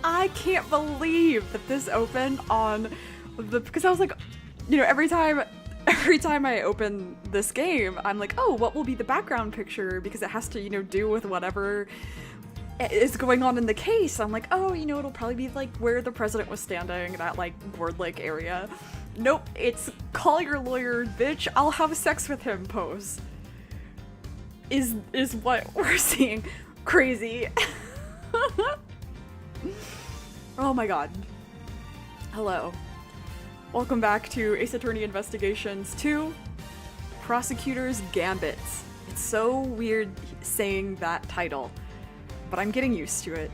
I can't believe that this opened on the, because I was like, you know, every time I open this game, I'm like, oh, what will be the background picture? Because it has to, you know, do with whatever is going on in the case. I'm like, oh, you know, it'll probably be like where the president was standing, that like Word Lake area. Nope, it's call your lawyer, bitch, I'll have sex with him pose. Is what we're seeing. Crazy. Oh my god. Hello. Welcome back to Ace Attorney Investigations 2, Prosecutor's Gambit. It's so weird saying that title, but I'm getting used to it.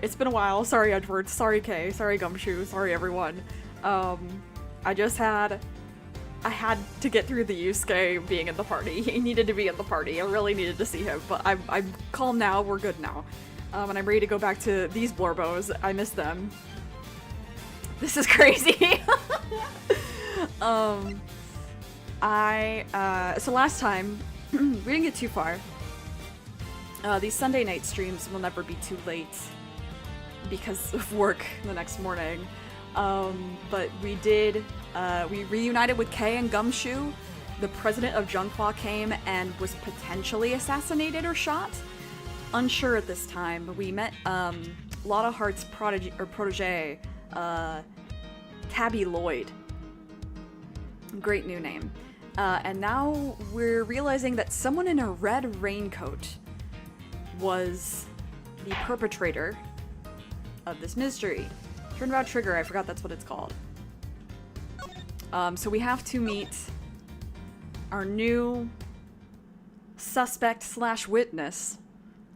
It's been a while. Sorry, Edward. Sorry, Kay. Sorry, Gumshoe. Sorry, everyone. I had to get through the Yusuke being in the party. He needed to be in the party. I really needed to see him, but I'm calm now. We're good now. And I'm ready to go back to these Blorbos. I miss them. This is crazy. So last time, we didn't get too far. These Sunday night streams will never be too late because of work the next morning. But we did, we reunited with Kay and Gumshoe. The president of Junghwa came and was potentially assassinated or shot. Unsure at this time, but we met, Lotta Hart's protege, Tabby Lloyd. Great new name. And now we're realizing that someone in a red raincoat was the perpetrator of this mystery. Turnabout Trigger, I forgot that's what it's called. So we have to meet our new suspect slash witness,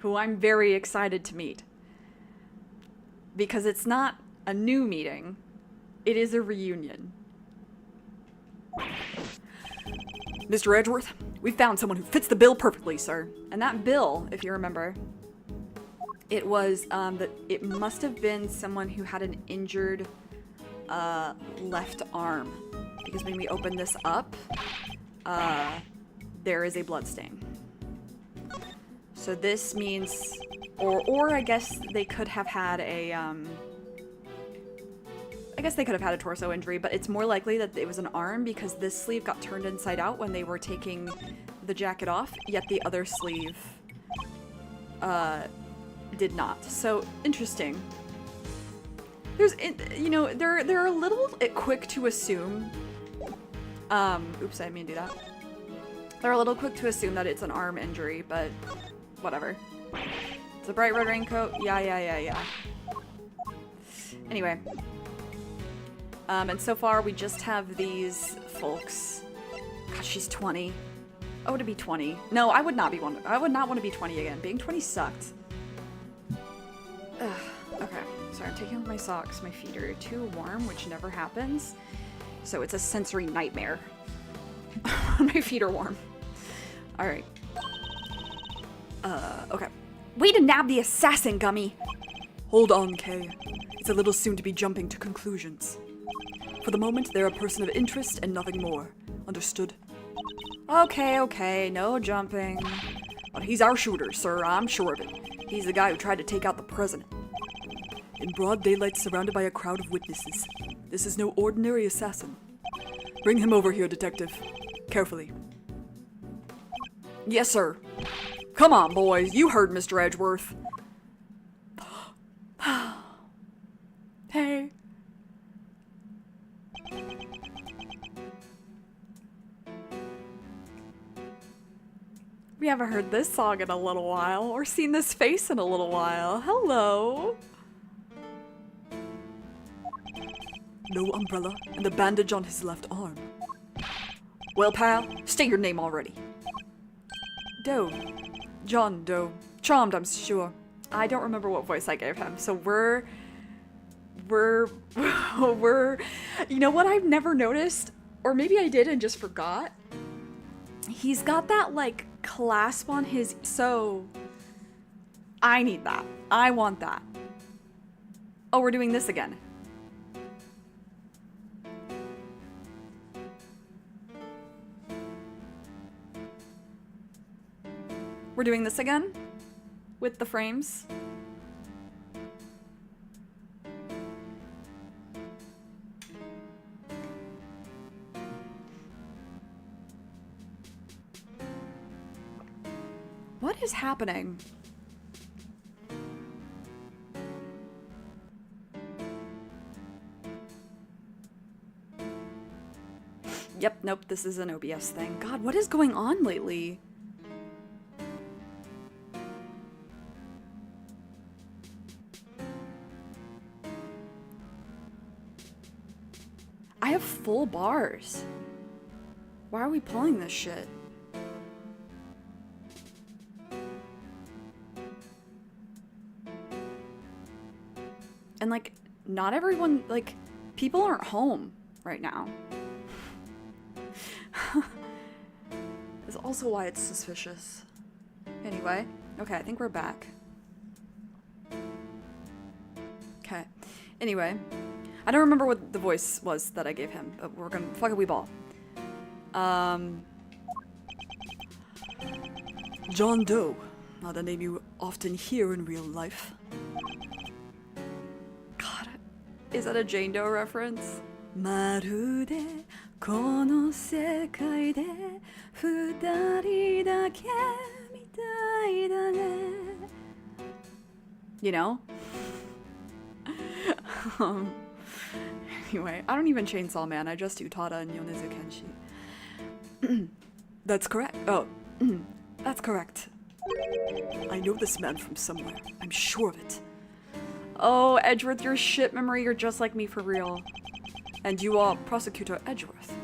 who I'm very excited to meet. Because it's not a new meeting, it is a reunion. Mr. Edgeworth, we found someone who fits the bill perfectly, sir. And that bill, if you remember, it was, that it must have been someone who had an injured, left arm. Because when we open this up, there is a bloodstain. So this means, or I guess they could have had a, I guess they could have had a torso injury, but it's more likely that it was an arm because this sleeve got turned inside out when they were taking the jacket off, yet the other sleeve, did not. So, interesting. There's, you know, they're a little quick to assume, oops, I didn't mean to do that. They're a little quick to assume that it's an arm injury, but whatever. It's a bright red raincoat. Yeah. Anyway. And so far we just have these folks. God, she's 20. I want to be 20. No, I would not be one. I would not want to be 20 again. Being 20 sucked. Ugh. Okay. Sorry, I'm taking off my socks. My feet are too warm, which never happens. So it's a sensory nightmare. My feet are warm. Alright. Okay. Way to nab the assassin, Gummy! Hold on, Kay. It's a little soon to be jumping to conclusions. For the moment, they're a person of interest and nothing more. Understood? Okay, no jumping. But he's our shooter, sir, I'm sure of it. He's the guy who tried to take out the president. In broad daylight, surrounded by a crowd of witnesses. This is no ordinary assassin. Bring him over here, detective. Carefully. Yes, sir. Come on, boys. You heard Mr. Edgeworth. Hey. We haven't heard this song in a little while, or seen this face in a little while. Hello. No umbrella, and the bandage on his left arm. Well, pal, state your name already. Doe. John Doe. Charmed, I'm sure. I don't remember what voice I gave him, so we're... You know what I've never noticed? Or maybe I did and just forgot? He's got that, like, clasp on his... So... I need that. I want that. Oh, we're doing this again. doing this again? With the frames? What is happening? Yep, nope, this is an OBS thing. God, what is going on lately? I have full bars. Why are we pulling this shit? And like, not everyone, like, people aren't home right now. Is also why it's suspicious. Anyway, okay, I think we're back. Okay. Anyway, I don't remember what the voice was that I gave him, but we're gonna fuck it, we ball. John Doe, not a name you often hear in real life. God, is that a Jane Doe reference? まるでこの世界で二人だけみたいだね You know? Anyway, I don't even Chainsaw Man, I just do Tada and Yonezu Kenshi. That's correct. Oh, that's correct. I know this man from somewhere. I'm sure of it. Oh, Edgeworth, your shit memory, you're just like me for real. And you are Prosecutor Edgeworth.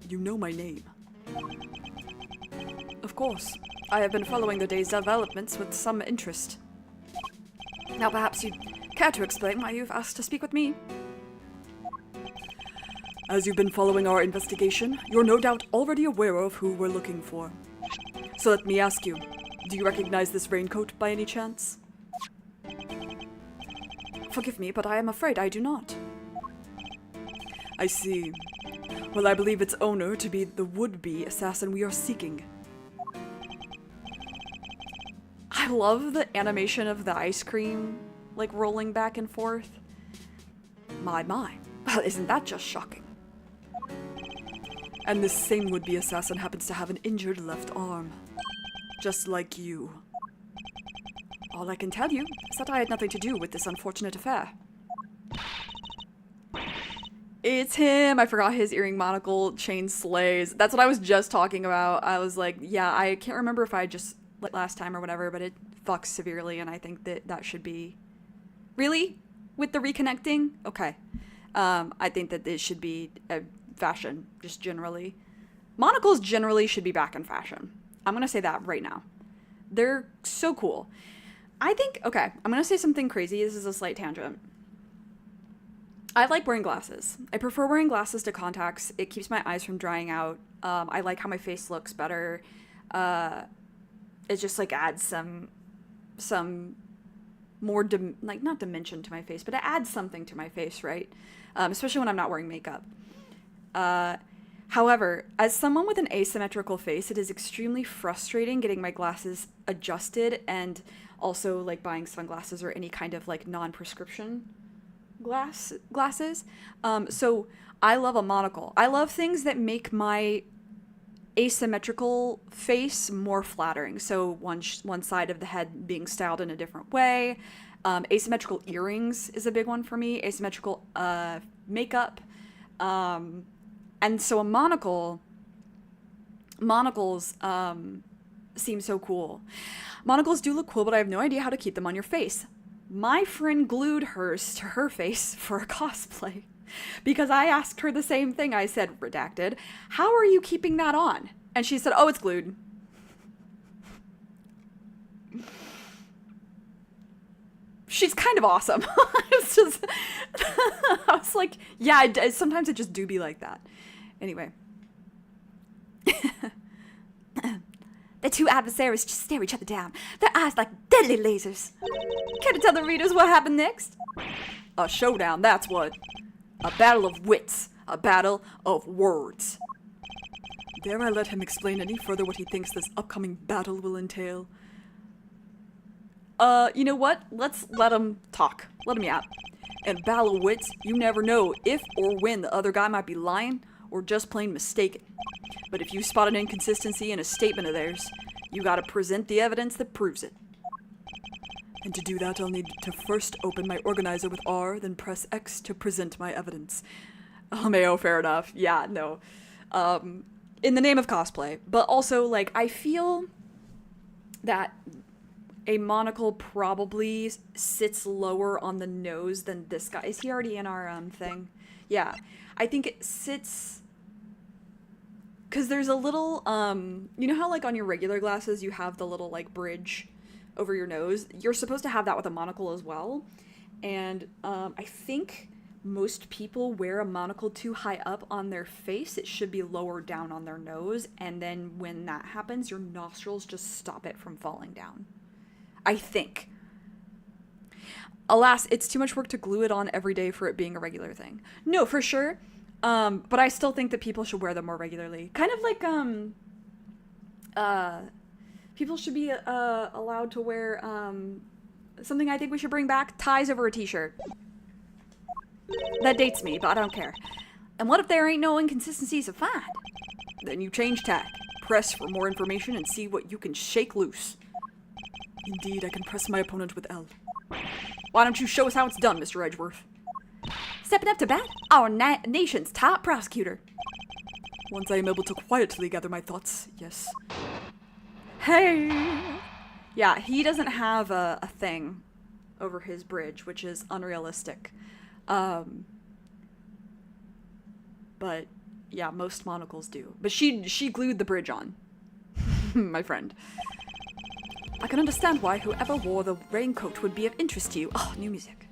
You know my name. Of course. I have been following the day's developments with some interest. Now perhaps you'd care to explain why you've asked to speak with me? As you've been following our investigation, you're no doubt already aware of who we're looking for. So let me ask you, do you recognize this raincoat by any chance? Forgive me, but I am afraid I do not. I see. Well, I believe its owner to be the would-be assassin we are seeking. I love the animation of the ice cream, like, rolling back and forth. My. Well, isn't that just shocking? And this same would-be assassin happens to have an injured left arm. Just like you. All I can tell you is that I had nothing to do with this unfortunate affair. It's him! I forgot his earring, monocle, chain slays. That's what I was just talking about. I was like, yeah, I can't remember if I just, like, last time or whatever, but it fucks severely, and I think that that should be... Really? With the reconnecting? Okay. I think that this should be a fashion, just generally. Monocles generally should be back in fashion. I'm gonna say that right now. They're so cool. I think, okay, I'm gonna say something crazy. This is a slight tangent. I like wearing glasses. I prefer wearing glasses to contacts. It keeps my eyes from drying out. I like how my face looks better. It just like adds some more, like not dimension to my face, but it adds something to my face, right? Especially when I'm not wearing makeup. However, as someone with an asymmetrical face, it is extremely frustrating getting my glasses adjusted and also like buying sunglasses or any kind of like non-prescription glasses. So I love a monocle. I love things that make my asymmetrical face more flattering. So one side of the head being styled in a different way. Asymmetrical earrings is a big one for me. Asymmetrical makeup. And so a monocles seem so cool. Monocles do look cool, but I have no idea how to keep them on your face. My friend glued hers to her face for a cosplay because I asked her the same thing. I said, redacted, how are you keeping that on? And she said, oh, it's glued. She's kind of awesome. I was like, yeah, sometimes it just do be like that. Anyway. The two adversaries just stare each other down, their eyes like deadly lasers. Care to tell the readers what happened next? A showdown, that's what. A battle of wits. A battle of words. Dare I let him explain any further what he thinks this upcoming battle will entail? You know what? Let's let him talk. Let him yap. And battle of wits, you never know if or when the other guy might be lying or just plain mistaken. But if you spot an inconsistency in a statement of theirs, you gotta present the evidence that proves it. And to do that, I'll need to first open my organizer with R, then press X to present my evidence. LMAO, fair enough. Yeah, no. In the name of cosplay. But also, like, I feel that a monocle probably sits lower on the nose than this guy. Is he already in our thing? Yeah. I think it sits... Because there's a little, you know how, like, on your regular glasses you have the little, like, bridge over your nose? You're supposed to have that with a monocle as well. And I think most people wear a monocle too high up on their face. It should be lower down on their nose. And then when that happens, your nostrils just stop it from falling down. I think. Alas, it's too much work to glue it on every day for it being a regular thing. No, for sure. But I still think that people should wear them more regularly. Kind of like, people should be, allowed to wear, something I think we should bring back, ties over a t-shirt. That dates me, but I don't care. And what if there ain't no inconsistencies to find? Then you change tack, press for more information, and see what you can shake loose. Indeed, I can press my opponent with L. Why don't you show us how it's done, Mr. Edgeworth? Stepping up to bat, our nation's top prosecutor. Once I am able to quietly gather my thoughts, yes. Hey! Yeah, he doesn't have a thing over his bridge, which is unrealistic. But, yeah, most monocles do. But she glued the bridge on. My friend. I can understand why whoever wore the raincoat would be of interest to you. Oh, new music.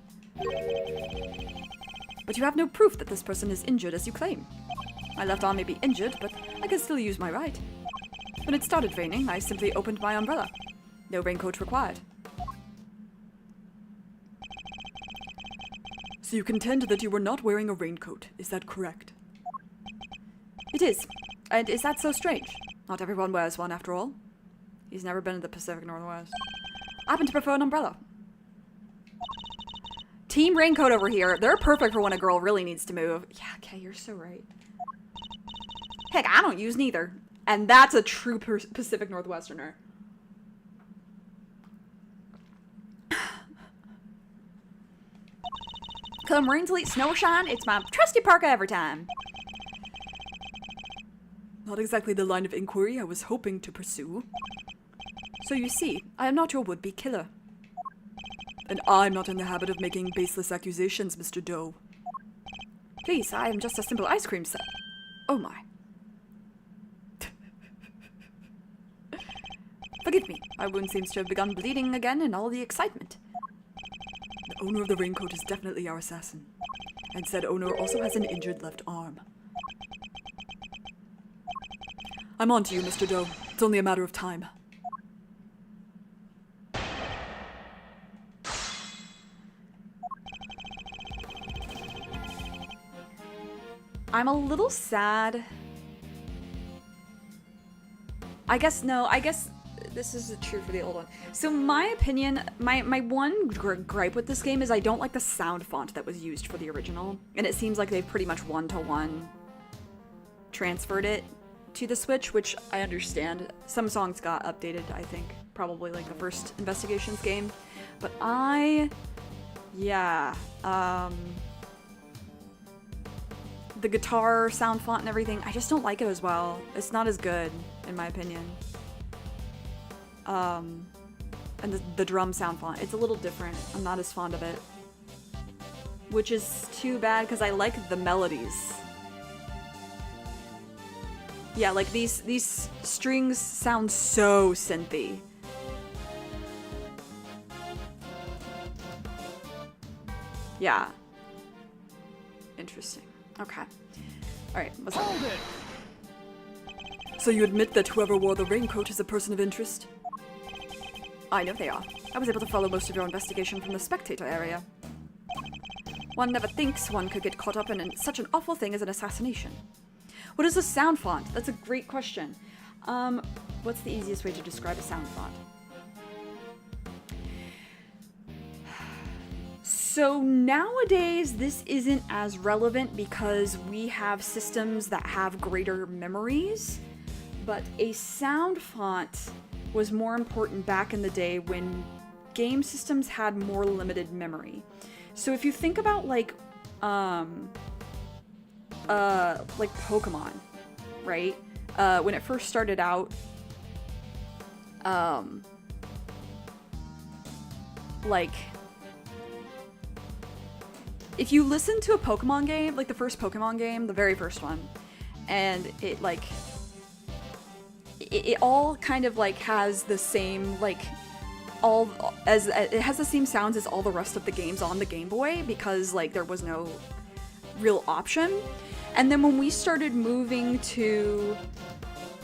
But you have no proof that this person is injured as you claim. My left arm may be injured, but I can still use my right. When it started raining, I simply opened my umbrella. No raincoat required. So you contend that you were not wearing a raincoat, is that correct? It is. And is that so strange? Not everyone wears one, after all. He's never been in the Pacific Northwest. I happen to prefer an umbrella. Team raincoat over here. They're perfect for when a girl really needs to move. Yeah, okay, you're so right. Heck, I don't use neither. And that's a true Pacific Northwesterner. Come rain, sleet, snow, or shine, it's my trusty parka every time. Not exactly the line of inquiry I was hoping to pursue. So you see, I am not your would-be killer. And I'm not in the habit of making baseless accusations, Mr. Doe. Please, I am just a simple ice cream set. Oh my. Forgive me, my wound seems to have begun bleeding again in all the excitement. The owner of the raincoat is definitely our assassin. And said owner also has an injured left arm. I'm on to you, Mr. Doe. It's only a matter of time. I'm a little sad. I guess this is true for the old one. So my opinion, my one gripe with this game is I don't like the sound font that was used for the original. And it seems like they've pretty much one-to-one transferred it to the Switch, which I understand. Some songs got updated, I think. Probably like the first Investigations game. But the guitar sound font and everything, I just don't like it as well. It's not as good, in my opinion. And the drum sound font, it's a little different. I'm not as fond of it. Which is too bad, because I like the melodies. Yeah, like these strings sound so synthy. Yeah. Interesting. Okay. Alright, what's up? Hold it! So you admit that whoever wore the raincoat is a person of interest? I know they are. I was able to follow most of your investigation from the spectator area. One never thinks one could get caught up in such an awful thing as an assassination. What is a sound font? That's a great question. What's the easiest way to describe a sound font? So nowadays, this isn't as relevant because we have systems that have greater memories, but a sound font was more important back in the day when game systems had more limited memory. So if you think about like Pokemon, right? When it first started out, like, if you listen to a Pokemon game, like the first Pokemon game, the very first one, and it like, it all kind of like has the same, like, it has the same sounds as all the rest of the games on the Game Boy, because like there was no real option. And then when we started moving to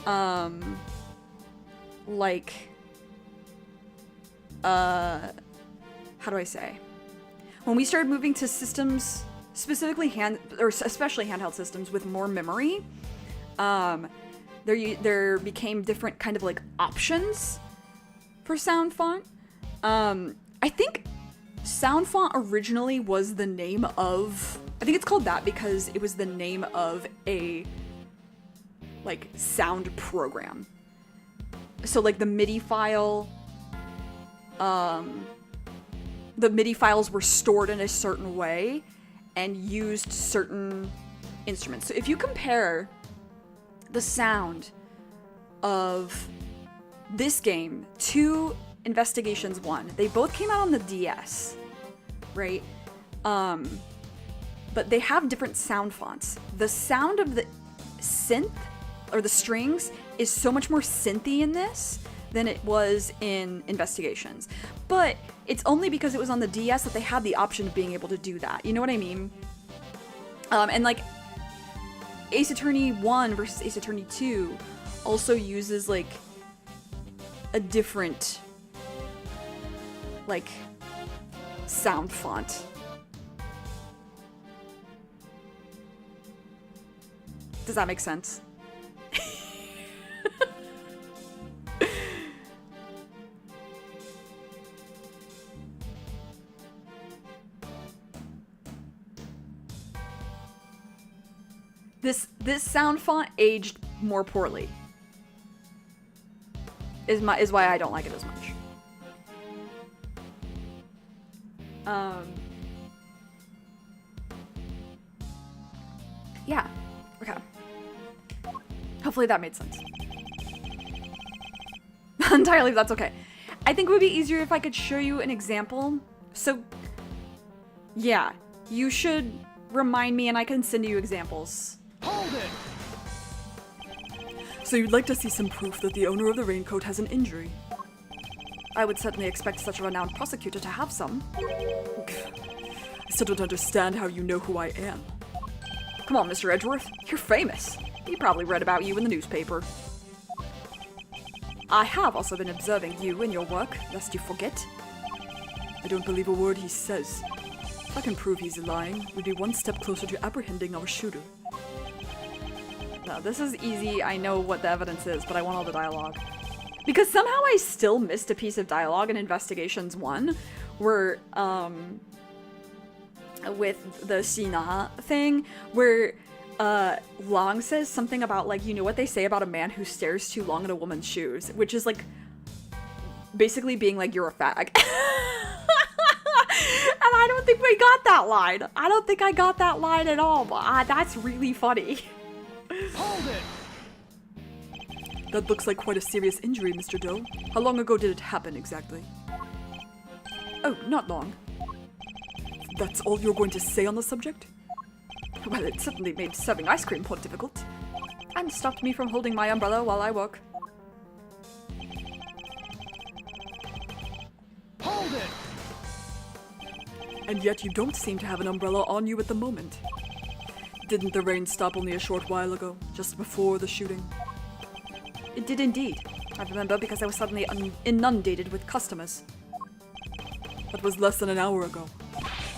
how do I say? When we started moving to systems, specifically especially handheld systems with more memory, there became different kind of like options for sound font. I think sound font originally was the name of, I think it's called that because it was the name of a like sound program. So like the MIDI file, the MIDI files were stored in a certain way and used certain instruments. So if you compare the sound of this game to Investigations 1, they both came out on the DS, right? But they have different sound fonts. The sound of the synth, or the strings, is so much more synthy in this than it was in Investigations. But it's only because it was on the DS that they had the option of being able to do that. You know what I mean? And like Ace Attorney 1 versus Ace Attorney 2 also uses like a different like sound font. Does that make sense? This sound font aged more poorly. Is why I don't like it as much. Yeah. Okay. Hopefully that made sense. Entirely, that's okay. I think it would be easier if I could show you an example. So, yeah, you should remind me and I can send you examples. Hold it! So you'd like to see some proof that the owner of the raincoat has an injury? I would certainly expect such a renowned prosecutor to have some. I still don't understand how you know who I am. Come on, Mr. Edgeworth, you're famous. He probably read about you in the newspaper. I have also been observing you and your work, lest you forget. I don't believe a word he says. If I can prove he's lying, we'd be one step closer to apprehending our shooter. No, this is easy. I know what the evidence is, but I want all the dialogue. Because somehow I still missed a piece of dialogue in Investigations 1, where, with the Sina thing, where, Long says something about, like, you know what they say about a man who stares too long at a woman's shoes, which is, like, basically being like, you're a fag. And I don't think we got that line. I don't think I got that line at all, but that's really funny. Hold it! That looks like quite a serious injury, Mr. Doe. How long ago did it happen, exactly? Oh, not long. That's all you're going to say on the subject? Well, it certainly made serving ice cream more difficult. And stopped me from holding my umbrella while I work. Hold it! And yet you don't seem to have an umbrella on you at the moment. Didn't the rain stop only a short while ago, just before the shooting? It did indeed. I remember because I was suddenly inundated with customers. That was less than an hour ago.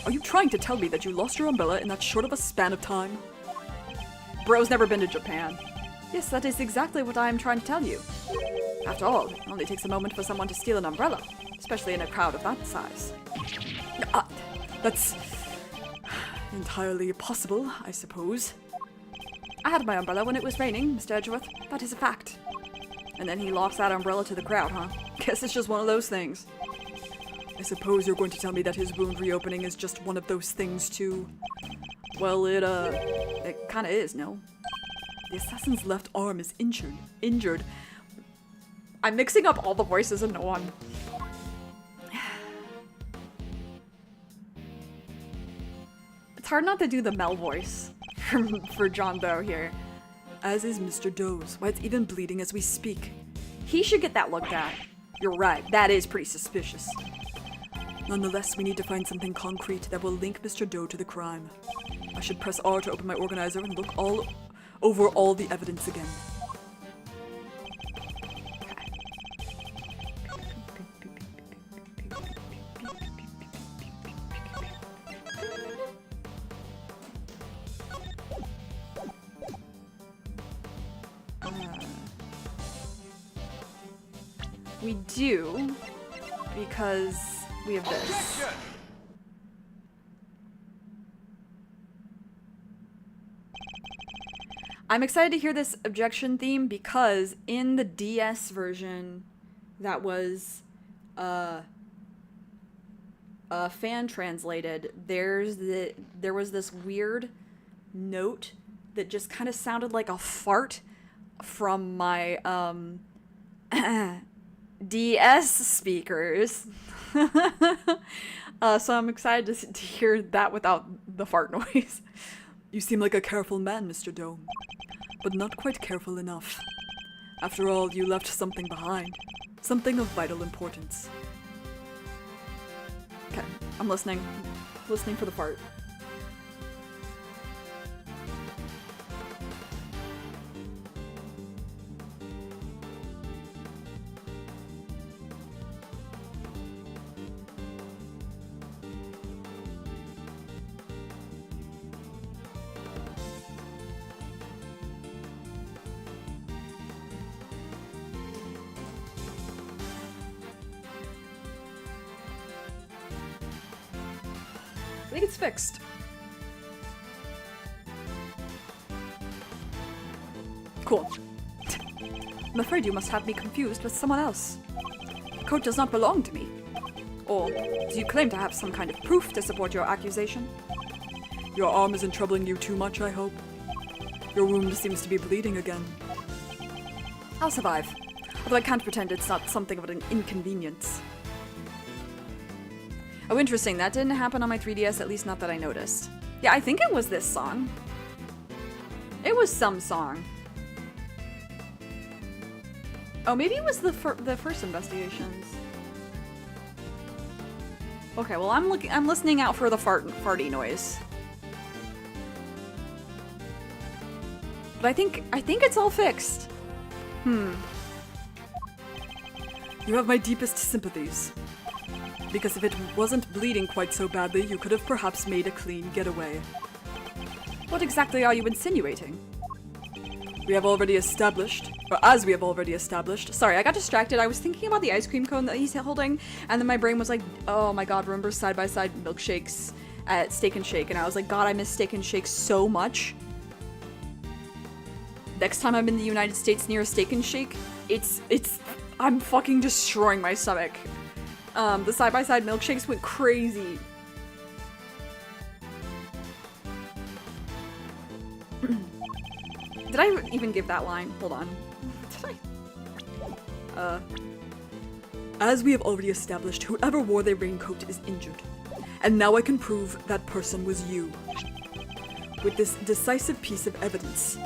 Are you trying to tell me that you lost your umbrella in that short of a span of time? Bro's never been to Japan. Yes, that is exactly what I am trying to tell you. After all, it only takes a moment for someone to steal an umbrella, especially in a crowd of that size. That's entirely possible, I suppose. I had my umbrella when it was raining, Mr. Edgeworth. That is a fact. And then he lost that umbrella to the crowd, huh? Guess it's just one of those things. I suppose you're going to tell me that his wound reopening is just one of those things, too. Well, it kinda is, no? The assassin's left arm is injured. I'm mixing up all the voices into one. It's hard not to do the Mel voice for John Doe here. As is Mr. Doe's. Why, it's even bleeding as we speak. He should get that looked at. You're right, that is pretty suspicious. Nonetheless, we need to find something concrete that will link Mr. Doe to the crime. I should press R to open my organizer and look over all the evidence again. We do, because we have this. Objection! I'm excited to hear this objection theme because in the DS version that was fan translated, there was this weird note that just kind of sounded like a fart from my DS speakers. So I'm excited to hear that without the fart noise. You seem like a careful man, Mr. Doe, but not quite careful enough. After all, you left something behind. Something of vital importance. Okay, I'm listening. Listening for the fart. I think it's fixed. Cool. I'm afraid you must have me confused with someone else. The coat does not belong to me. Or do you claim to have some kind of proof to support your accusation? Your arm isn't troubling you too much, I hope. Your wound seems to be bleeding again. I'll survive, although I can't pretend it's not something of an inconvenience. Oh, interesting. That didn't happen on my 3DS, at least not that I noticed. Yeah, I think it was this song. It was some song. Oh, maybe it was the first investigations. Okay, well, I'm listening out for the farty noise. But I think it's all fixed. You have my deepest sympathies. Because if it wasn't bleeding quite so badly, you could have perhaps made a clean getaway. What exactly are you insinuating? We have already established, or as we have already established. Sorry, I got distracted. I was thinking about the ice cream cone that he's holding, and then my brain was like, oh my god, remember side-by-side milkshakes at Steak and Shake? And I was like, god, I miss Steak and Shake so much. Next time I'm in the United States near a Steak and Shake, I'm fucking destroying my stomach. The side-by-side milkshakes went crazy. Did I even give that line? Hold on. Did I? As we have already established, whoever wore their raincoat is injured. And now I can prove that person was you. With this decisive piece of evidence.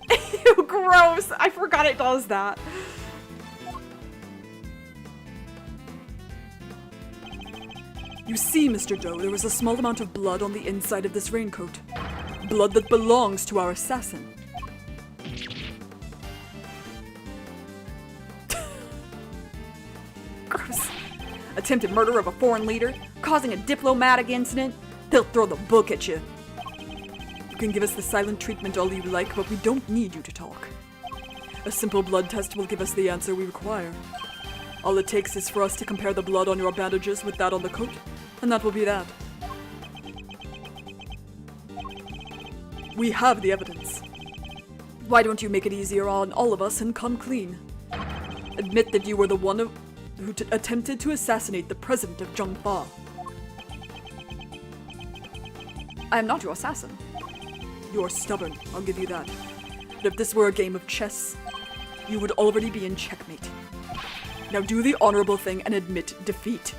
Ew, gross! I forgot it does that. You see, Mr. Doe, there was a small amount of blood on the inside of this raincoat. Blood that belongs to our assassin. Gross. Attempted murder of a foreign leader, causing a diplomatic incident. They'll throw the book at you. You can give us the silent treatment all you like, but we don't need you to talk. A simple blood test will give us the answer we require. All it takes is for us to compare the blood on your bandages with that on the coat, and that will be that. We have the evidence. Why don't you make it easier on all of us and come clean? Admit that you were the one who attempted to assassinate the president of Zhengfa. I am not your assassin. You're stubborn, I'll give you that. But if this were a game of chess, you would already be in checkmate. Now do the honorable thing and admit defeat.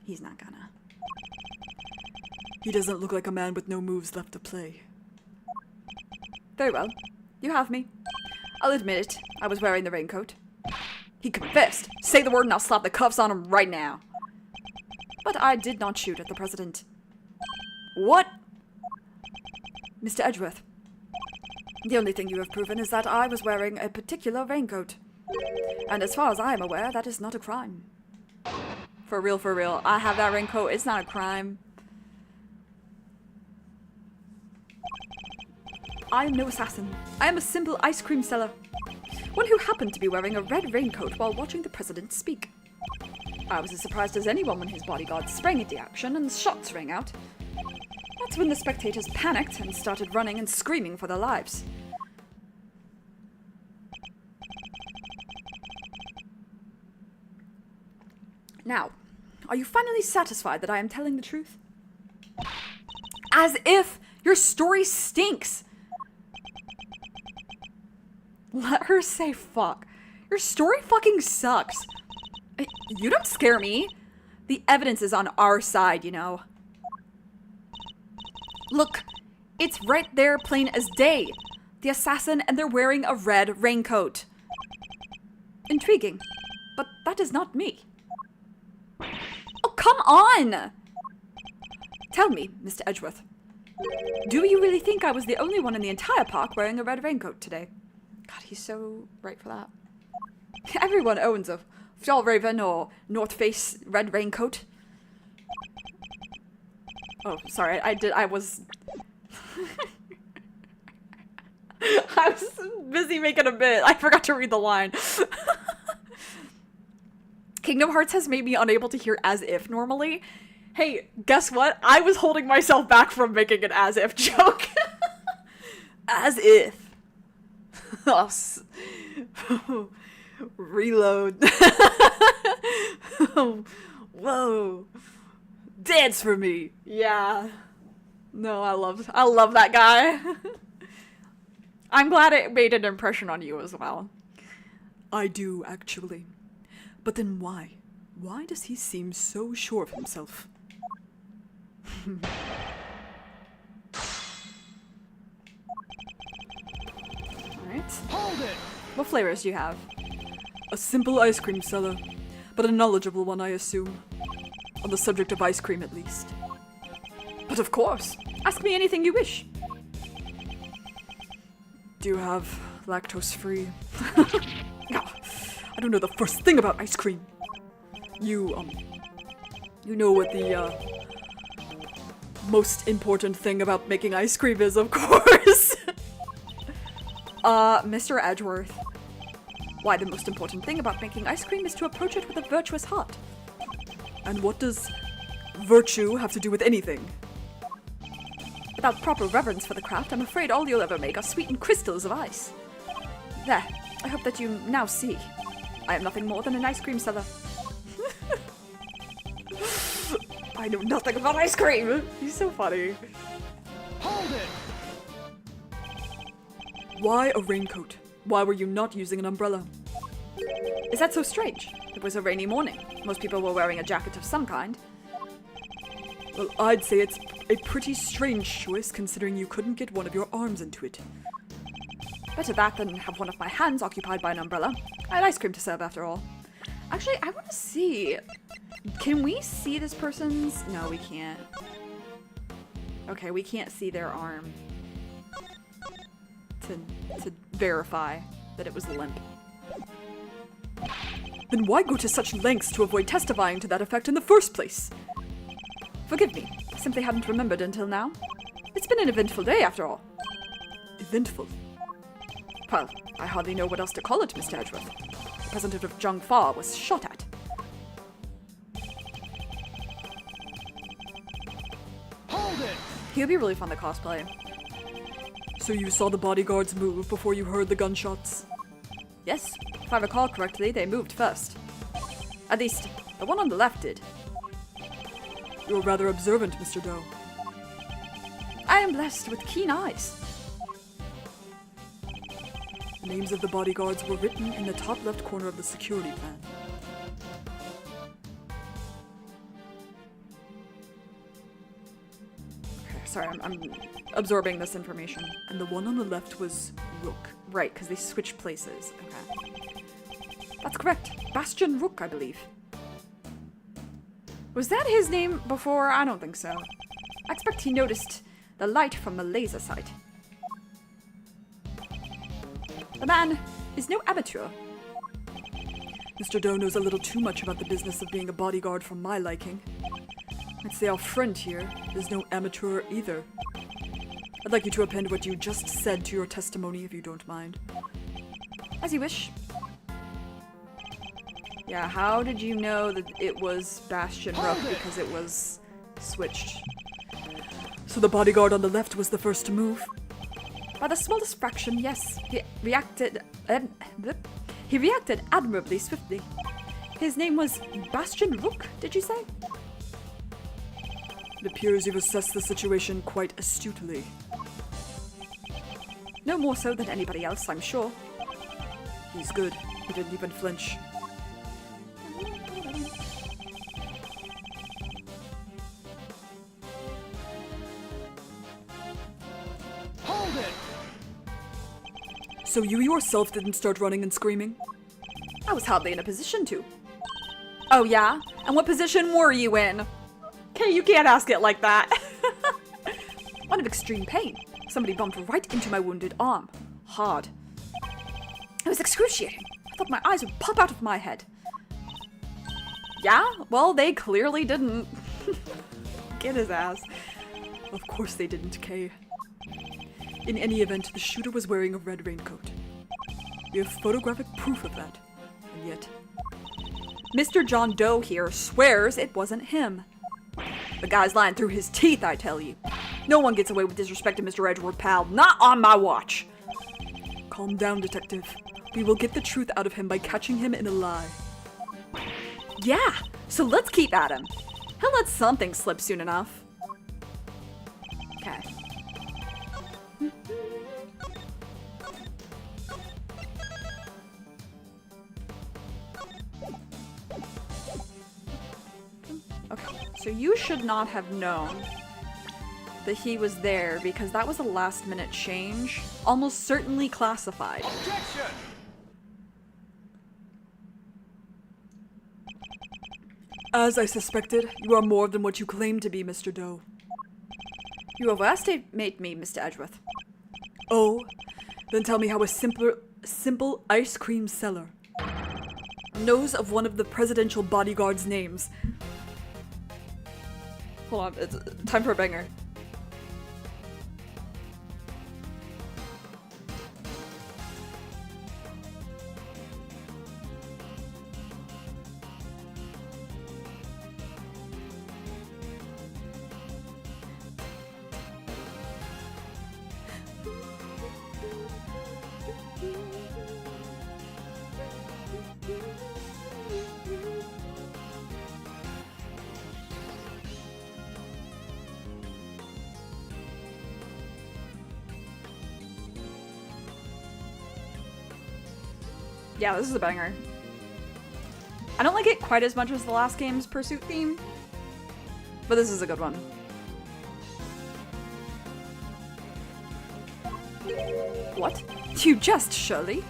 He's not gonna. He doesn't look like a man with no moves left to play. Very well. You have me. I'll admit it. I was wearing the raincoat. He confessed. Say the word and I'll slap the cuffs on him right now. But I did not shoot at the president. What? Mr. Edgeworth. The only thing you have proven is that I was wearing a particular raincoat. And as far as I am aware, that is not a crime. For real, I have that raincoat. It's not a crime. I am no assassin. I am a simple ice cream seller. One who happened to be wearing a red raincoat while watching the president speak. I was as surprised as anyone when his bodyguards sprang into action and shots rang out. That's when the spectators panicked and started running and screaming for their lives. Now, are you finally satisfied that I am telling the truth? As if your story stinks! Let her say fuck. Your story fucking sucks. You don't scare me. The evidence is on our side, you know. Look, it's right there plain as day. The assassin and they're wearing a red raincoat. Intriguing, but that is not me. Oh, come on! Tell me, Mr. Edgeworth. Do you really think I was the only one in the entire park wearing a red raincoat today? God, he's so right for that. Everyone owns a Fjallraven or North Face red raincoat. Oh, sorry, I was I was busy making a bit. I forgot to read the line. Kingdom Hearts has made me unable to hear as if normally. Hey, guess what? I was holding myself back from making an as if joke. As if. Reload. Whoa. Dance for me. Yeah. No, I love that guy. I'm glad it made an impression on you as well. I do, actually. But then why? Why does he seem so sure of himself? Alright. Hold it! What flavors do you have? A simple ice cream seller, but a knowledgeable one, I assume. On the subject of ice cream, at least. But of course! Ask me anything you wish! Do you have lactose-free? No, I don't know the first thing about ice cream. You know what the, most important thing about making ice cream is, of course! Mr. Edgeworth. Why, the most important thing about making ice cream is to approach it with a virtuous heart. And what does virtue have to do with anything? Without proper reverence for the craft, I'm afraid all you'll ever make are sweetened crystals of ice. There, I hope that you now see. I am nothing more than an ice cream seller. I know nothing about ice cream! He's so funny. Hold it! Why a raincoat? Why were you not using an umbrella? Is that so strange? It was a rainy morning. Most people were wearing a jacket of some kind. Well, I'd say it's a pretty strange choice considering you couldn't get one of your arms into it. Better that than have one of my hands occupied by an umbrella. I had ice cream to serve after all. Actually, I want to see. Can we see this person's? No, we can't. Okay, we can't see their arm. To verify that it was limp. Then why go to such lengths to avoid testifying to that effect in the first place? Forgive me, I simply hadn't remembered until now. It's been an eventful day, after all. Eventful? Well, I hardly know what else to call it, Mr. Edgeworth. The president of Zhang Fa was shot at. Hold it! He'll be really fun to cosplay. So you saw the bodyguards move before you heard the gunshots? Yes. If I recall correctly, they moved first. At least, the one on the left did. You're rather observant, Mr. Doe. I am blessed with keen eyes. The names of the bodyguards were written in the top left corner of the security plan. Okay, sorry, I'm absorbing this information. And the one on the left was Rook. Right, because they switched places. Okay. That's correct. Bastion Rook, I believe. Was that his name before? I don't think so. I expect he noticed the light from the laser sight. The man is no amateur. Mr. Doe knows a little too much about the business of being a bodyguard for my liking. I'd say our friend here is no amateur either. I'd like you to append what you just said to your testimony, if you don't mind. As you wish. Yeah, how did you know that it was Bastion Rook because it was switched? So the bodyguard on the left was the first to move? By the smallest fraction, yes. He reacted admirably swiftly. His name was Bastion Rook, did you say? It appears you've assessed the situation quite astutely. No more so than anybody else, I'm sure. He's good. He didn't even flinch. Hold it! So you yourself didn't start running and screaming? I was hardly in a position to. Oh yeah? And what position were you in? Okay, you can't ask it like that. One of extreme pain. Somebody bumped right into my wounded arm. Hard. It was excruciating. I thought my eyes would pop out of my head. Yeah? Well, they clearly didn't. Get his ass. Of course they didn't, Kay. In any event, the shooter was wearing a red raincoat. We have photographic proof of that. And yet... Mr. John Doe here swears it wasn't him. The guy's lying through his teeth, I tell you. No one gets away with disrespect to Mr. Edgeworth, pal. Not on my watch. Calm down, detective. We will get the truth out of him by catching him in a lie. Yeah, so let's keep at him. He'll let something slip soon enough. Okay. Okay, so you should not have known that he was there because that was a last-minute change, almost certainly classified. Objection! As I suspected, you are more than what you claim to be, Mr. Doe. You overestimate me, Mr. Edgeworth. Oh? Then tell me how a simple ice cream seller knows of one of the presidential bodyguard's names. Hold on, it's time for a banger. Yeah, this is a banger. I don't like it quite as much as the last game's Pursuit theme, but this is a good one. What? You jest, Shirley?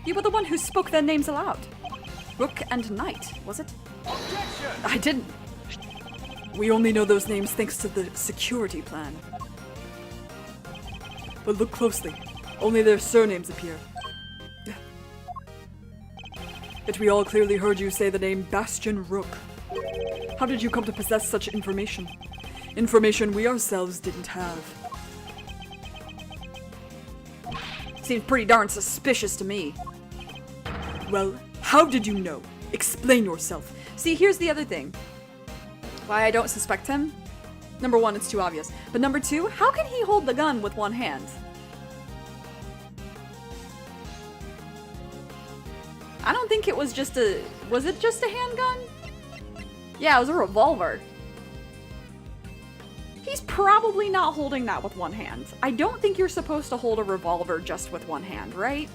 You were the one who spoke their names aloud. Rook and Knight, was it? Objection! I didn't. We only know those names thanks to the security plan. But look closely. Only their surnames appear. Yet we all clearly heard you say the name Bastion Rook. How did you come to possess such information? Information we ourselves didn't have. Seems pretty darn suspicious to me. Well, how did you know? Explain yourself. See, here's the other thing. Why I don't suspect him? Number one, it's too obvious. But number two, how can he hold the gun with one hand? I don't think it was just a... Was it just a handgun? Yeah, it was a revolver. He's probably not holding that with one hand. I don't think you're supposed to hold a revolver just with one hand, right?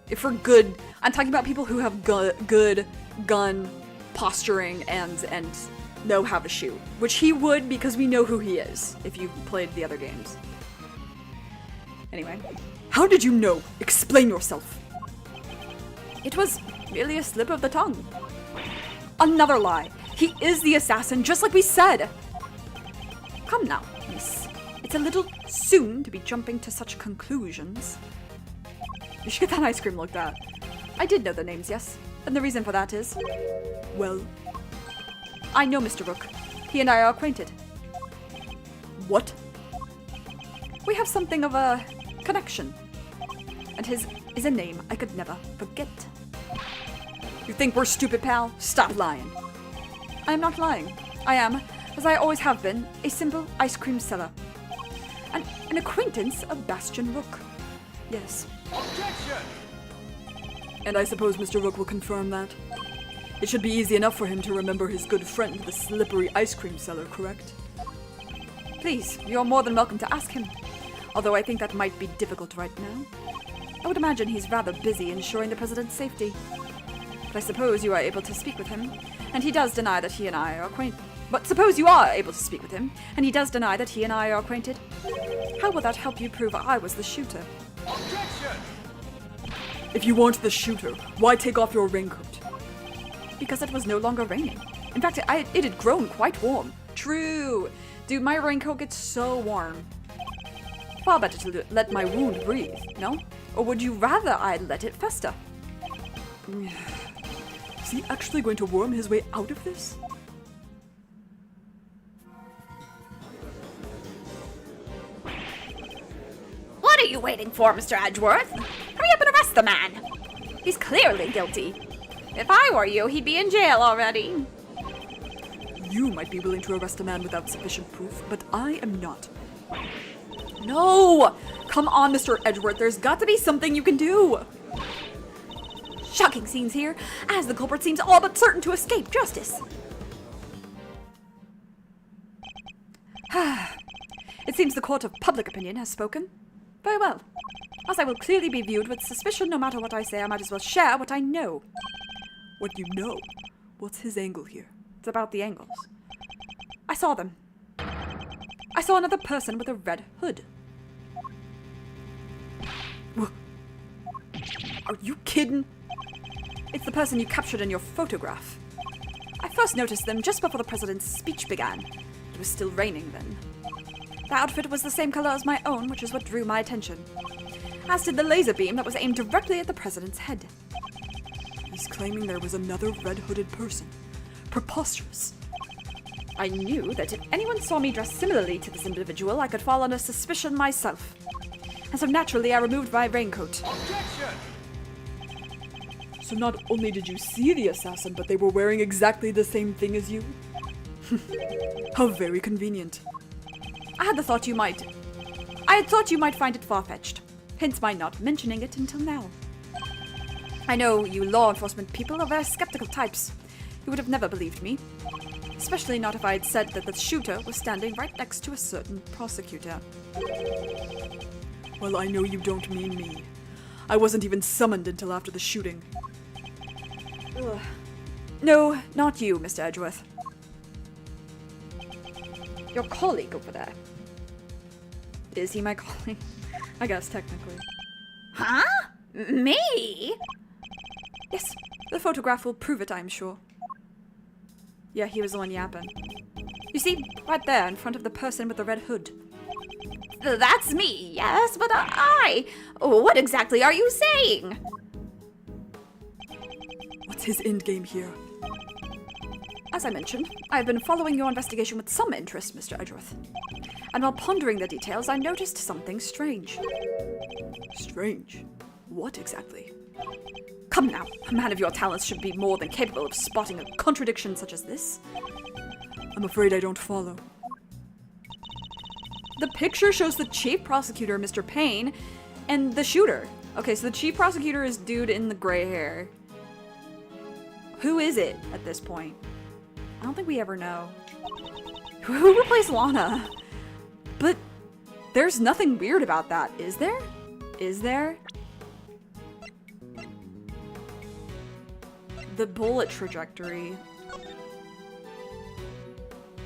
If for good... I'm talking about people who have good gun posturing and know how to shoot. Which he would, because we know who he is, if you've played the other games. Anyway. How did you know? Explain yourself. It was merely a slip of the tongue. Another lie. He is the assassin, just like we said. Come now, miss. It's a little soon to be jumping to such conclusions. You should get that ice cream looked at. I did know the names, yes. And the reason for that is... Well... I know Mr. Rook. He and I are acquainted. What? We have something of a connection. And his is a name I could never forget. You think we're stupid, pal? Stop lying. I am not lying. I am, as I always have been, a simple ice cream seller. An acquaintance of Bastion Rook. Yes. Objection! And I suppose Mr. Rook will confirm that. It should be easy enough for him to remember his good friend, the slippery ice cream seller, correct? Please, you're more than welcome to ask him. Although I think that might be difficult right now. I would imagine he's rather busy ensuring the president's safety. But I suppose you are able to speak with him, and he does deny that he and I are acquainted. But suppose you are able to speak with him, and he does deny that he and I are acquainted. How will that help you prove I was the shooter? Objection! If you weren't the shooter, why take off your raincoat? Because it was no longer raining. In fact, it had grown quite warm. True. Dude, my raincoat gets so warm. Far better to let my wound breathe, no? Or would you rather I let it fester? Is he actually going to worm his way out of this? What are you waiting for, Mr. Edgeworth? Hurry up and arrest the man. He's clearly guilty. If I were you, he'd be in jail already. You might be willing to arrest a man without sufficient proof, but I am not. No! Come on, Mr. Edgeworth, there's got to be something you can do! Shocking scenes here, as the culprit seems all but certain to escape justice. It seems the court of public opinion has spoken. Very well. As I will clearly be viewed with suspicion no matter what I say, I might as well share what I know. What you know? What's his angle here? It's about the angles. I saw them. I saw another person with a red hood. Are you kidding? It's the person you captured in your photograph. I first noticed them just before the president's speech began. It was still raining then. The outfit was the same color as my own, which is what drew my attention. As did the laser beam that was aimed directly at the president's head. He's claiming there was another red-hooded person. Preposterous. I knew that if anyone saw me dressed similarly to this individual, I could fall under suspicion myself. And so naturally I removed my raincoat. Objection! So not only did you see the assassin, but they were wearing exactly the same thing as you? How very convenient. I had thought you might find it far-fetched, hence my not mentioning it until now. I know you law enforcement people are very skeptical types. You would have never believed me. Especially not if I had said that the shooter was standing right next to a certain prosecutor. Well, I know you don't mean me. I wasn't even summoned until after the shooting. Ugh. No, not you, Mr. Edgeworth. Your colleague over there. Is he my colleague? I guess, technically. Huh? Me? Yes, the photograph will prove it, I'm sure. Yeah, he was the one yapping. You see, right there in front of the person with the red hood. That's me, yes, but what exactly are you saying? What's his endgame here? As I mentioned, I have been following your investigation with some interest, Mr. Edgeworth. And while pondering the details, I noticed something strange. Strange? What exactly? Come now, a man of your talents should be more than capable of spotting a contradiction such as this. I'm afraid I don't follow. The picture shows the chief prosecutor, Mr. Payne, and the shooter. Okay, so the chief prosecutor is dude in the gray hair. Who is it at this point? I don't think we ever know. Who replaced Lana? But there's nothing weird about that, is there? Is there? The bullet trajectory.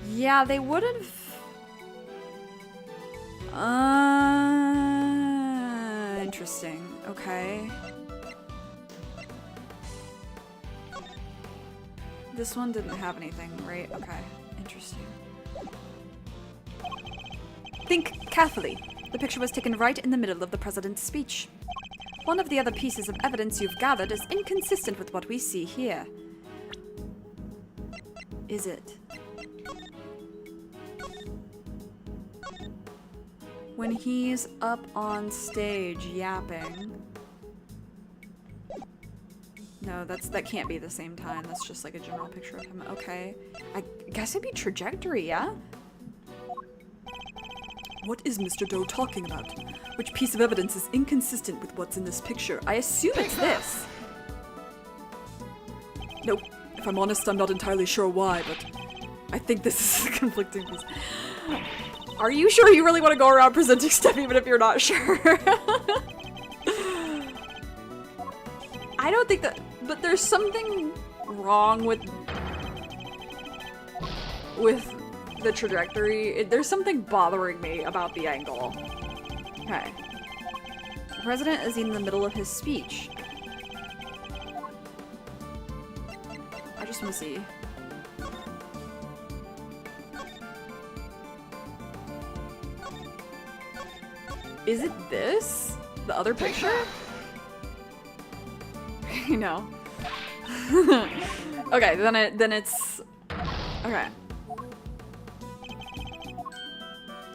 Yeah, they would have... Interesting. Okay. This one didn't have anything, right? Okay. Interesting. Think carefully. The picture was taken right in the middle of the president's speech. One of the other pieces of evidence you've gathered is inconsistent with what we see here. Is it? When he's up on stage yapping. No, that can't be the same time. That's just like a general picture of him. Okay. I guess it'd be trajectory, yeah? What is Mr. Doe talking about? Which piece of evidence is inconsistent with what's in this picture? I assume it's this. Nope. If I'm honest, I'm not entirely sure why, but I think this is a conflicting piece. Are you sure you really want to go around presenting stuff even if you're not sure? I don't think that, but there's something wrong with the trajectory. There's something bothering me about the angle. Okay. The president is in the middle of his speech. I just want to see. Is it this? The other picture? You know. Okay, then it's okay.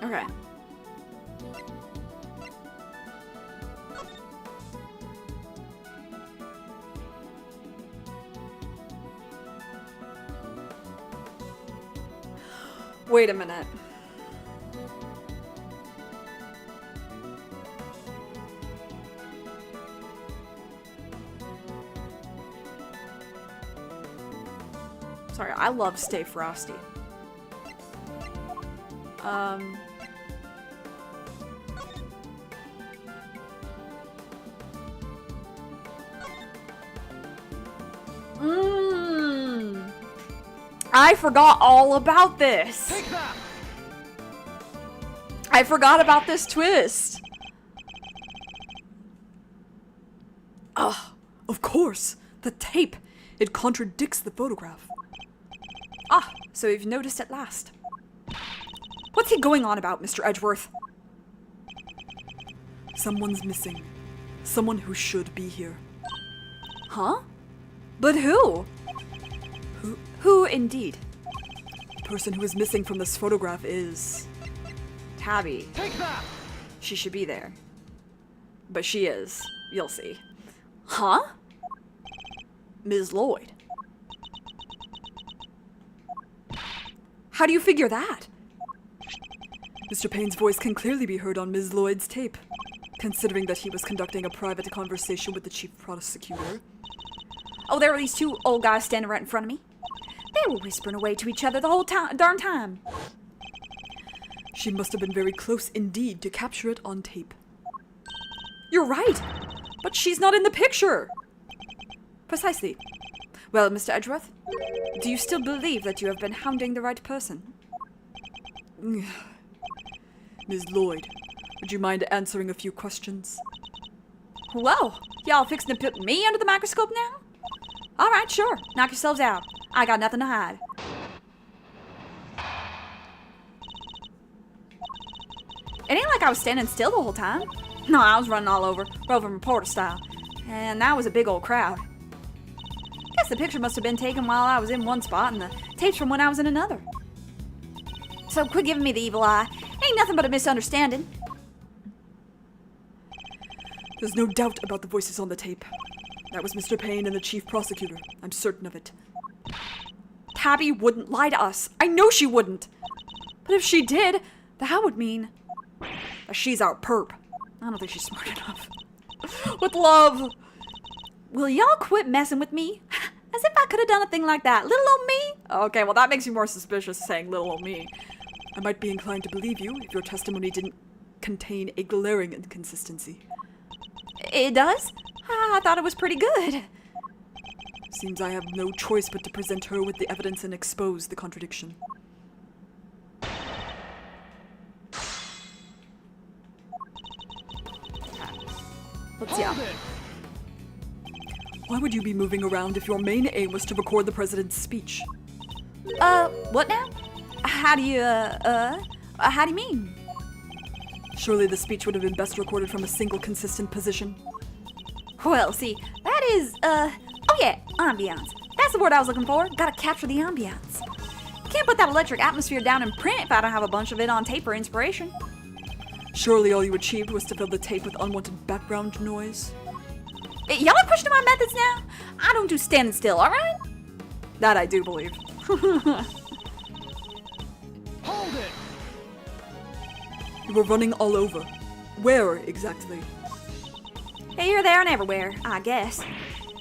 Okay. Wait a minute. Sorry, I love Stay Frosty. I forgot all about this. Take that! I forgot about this twist. Ah, of course. The tape. It contradicts the photograph. Ah, so you've noticed at last. What's he going on about, Mr. Edgeworth? Someone's missing. Someone who should be here. Huh? But who? Who indeed? The person who is missing from this photograph is... Tabby. Take that! She should be there. But she is. You'll see. Huh? Ms. Lloyd. How do you figure that? Mr. Payne's voice can clearly be heard on Ms. Lloyd's tape, considering that he was conducting a private conversation with the chief prosecutor. Oh, there were these two old guys standing right in front of me. They were whispering away to each other the whole darn time. She must have been very close indeed to capture it on tape. You're right, but she's not in the picture. Precisely. Well, Mr. Edgeworth, do you still believe that you have been hounding the right person? Ms. Lloyd, would you mind answering a few questions? Whoa, y'all fixing to put me under the microscope now? All right, sure. Knock yourselves out. I got nothing to hide. It ain't like I was standing still the whole time. No, I was running all over, roving reporter style. And that was a big old crowd. Guess the picture must have been taken while I was in one spot and the Tapes from when I was in another. So quit giving me the evil eye. Ain't nothing but a misunderstanding. There's no doubt about the voices on the tape. That was Mr. Payne and the chief prosecutor. I'm certain of it. Tabby wouldn't lie to us. I know she wouldn't. But if she did, that would mean that she's our perp. I don't think she's smart enough. With love. Will y'all quit messing with me? As if I could have done a thing like that. Little old me? Okay, well that makes you more suspicious saying little old me. I might be inclined to believe you if your testimony didn't contain a glaring inconsistency. It does? I thought it was pretty good. Seems I have no choice but to present her with the evidence and expose the contradiction. Let's see. Hold it. Why would you be moving around if your main aim was to record the president's speech? What now? How do you mean? Surely the speech would have been best recorded from a single consistent position. Well, see, that is, oh yeah, ambiance. That's the word I was looking for. Gotta capture the ambiance. Can't put that electric atmosphere down in print if I don't have a bunch of it on tape for inspiration. Surely all you achieved was to fill the tape with unwanted background noise. Y'all are pushing my methods now? I don't do standing still, alright? That I do believe. Hold it. You were running all over. Where exactly? Here, there, and everywhere, I guess.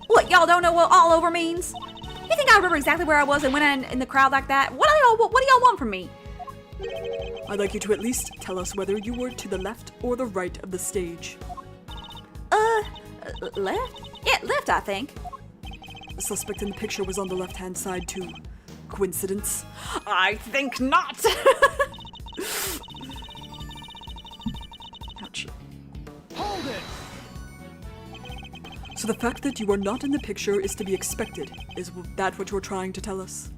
What, y'all don't know what all over means? You think I remember exactly where I was and went in the crowd like that? What do y'all want from me? I'd like you to at least tell us whether you were to the left or the right of the stage. Left? Yeah, left, I think. The suspect in the picture was on the left-hand side too. Coincidence? I think not. Ouch. Hold it. So the fact that you are not in the picture is to be expected. Is that what you're trying to tell us?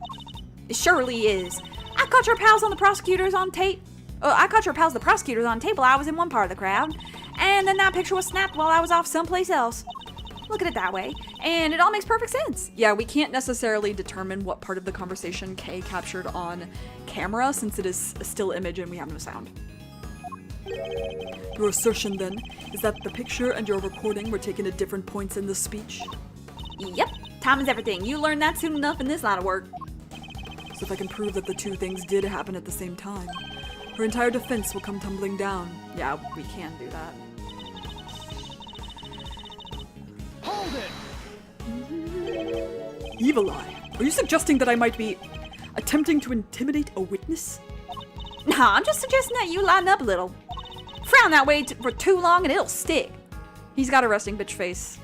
It surely is. I caught your pals the prosecutors on tape while I was in one part of the crowd. And then that picture was snapped while I was off someplace else. Look at it that way, and it all makes perfect sense. Yeah, we can't necessarily determine what part of the conversation Kay captured on camera since it is a still image and we have no sound. Your assertion, then, is that the picture and your recording were taken at different points in the speech? Yep, time is everything. You learn that soon enough in this line of work. So if I can prove that the two things did happen at the same time, her entire defense will come tumbling down. Yeah, we can do that. Hold it. Evil Eye? Are you suggesting that I might be attempting to intimidate a witness? Nah, I'm just suggesting that you lighten up a little. Frown that way for too long and it'll stick. He's got a resting bitch face.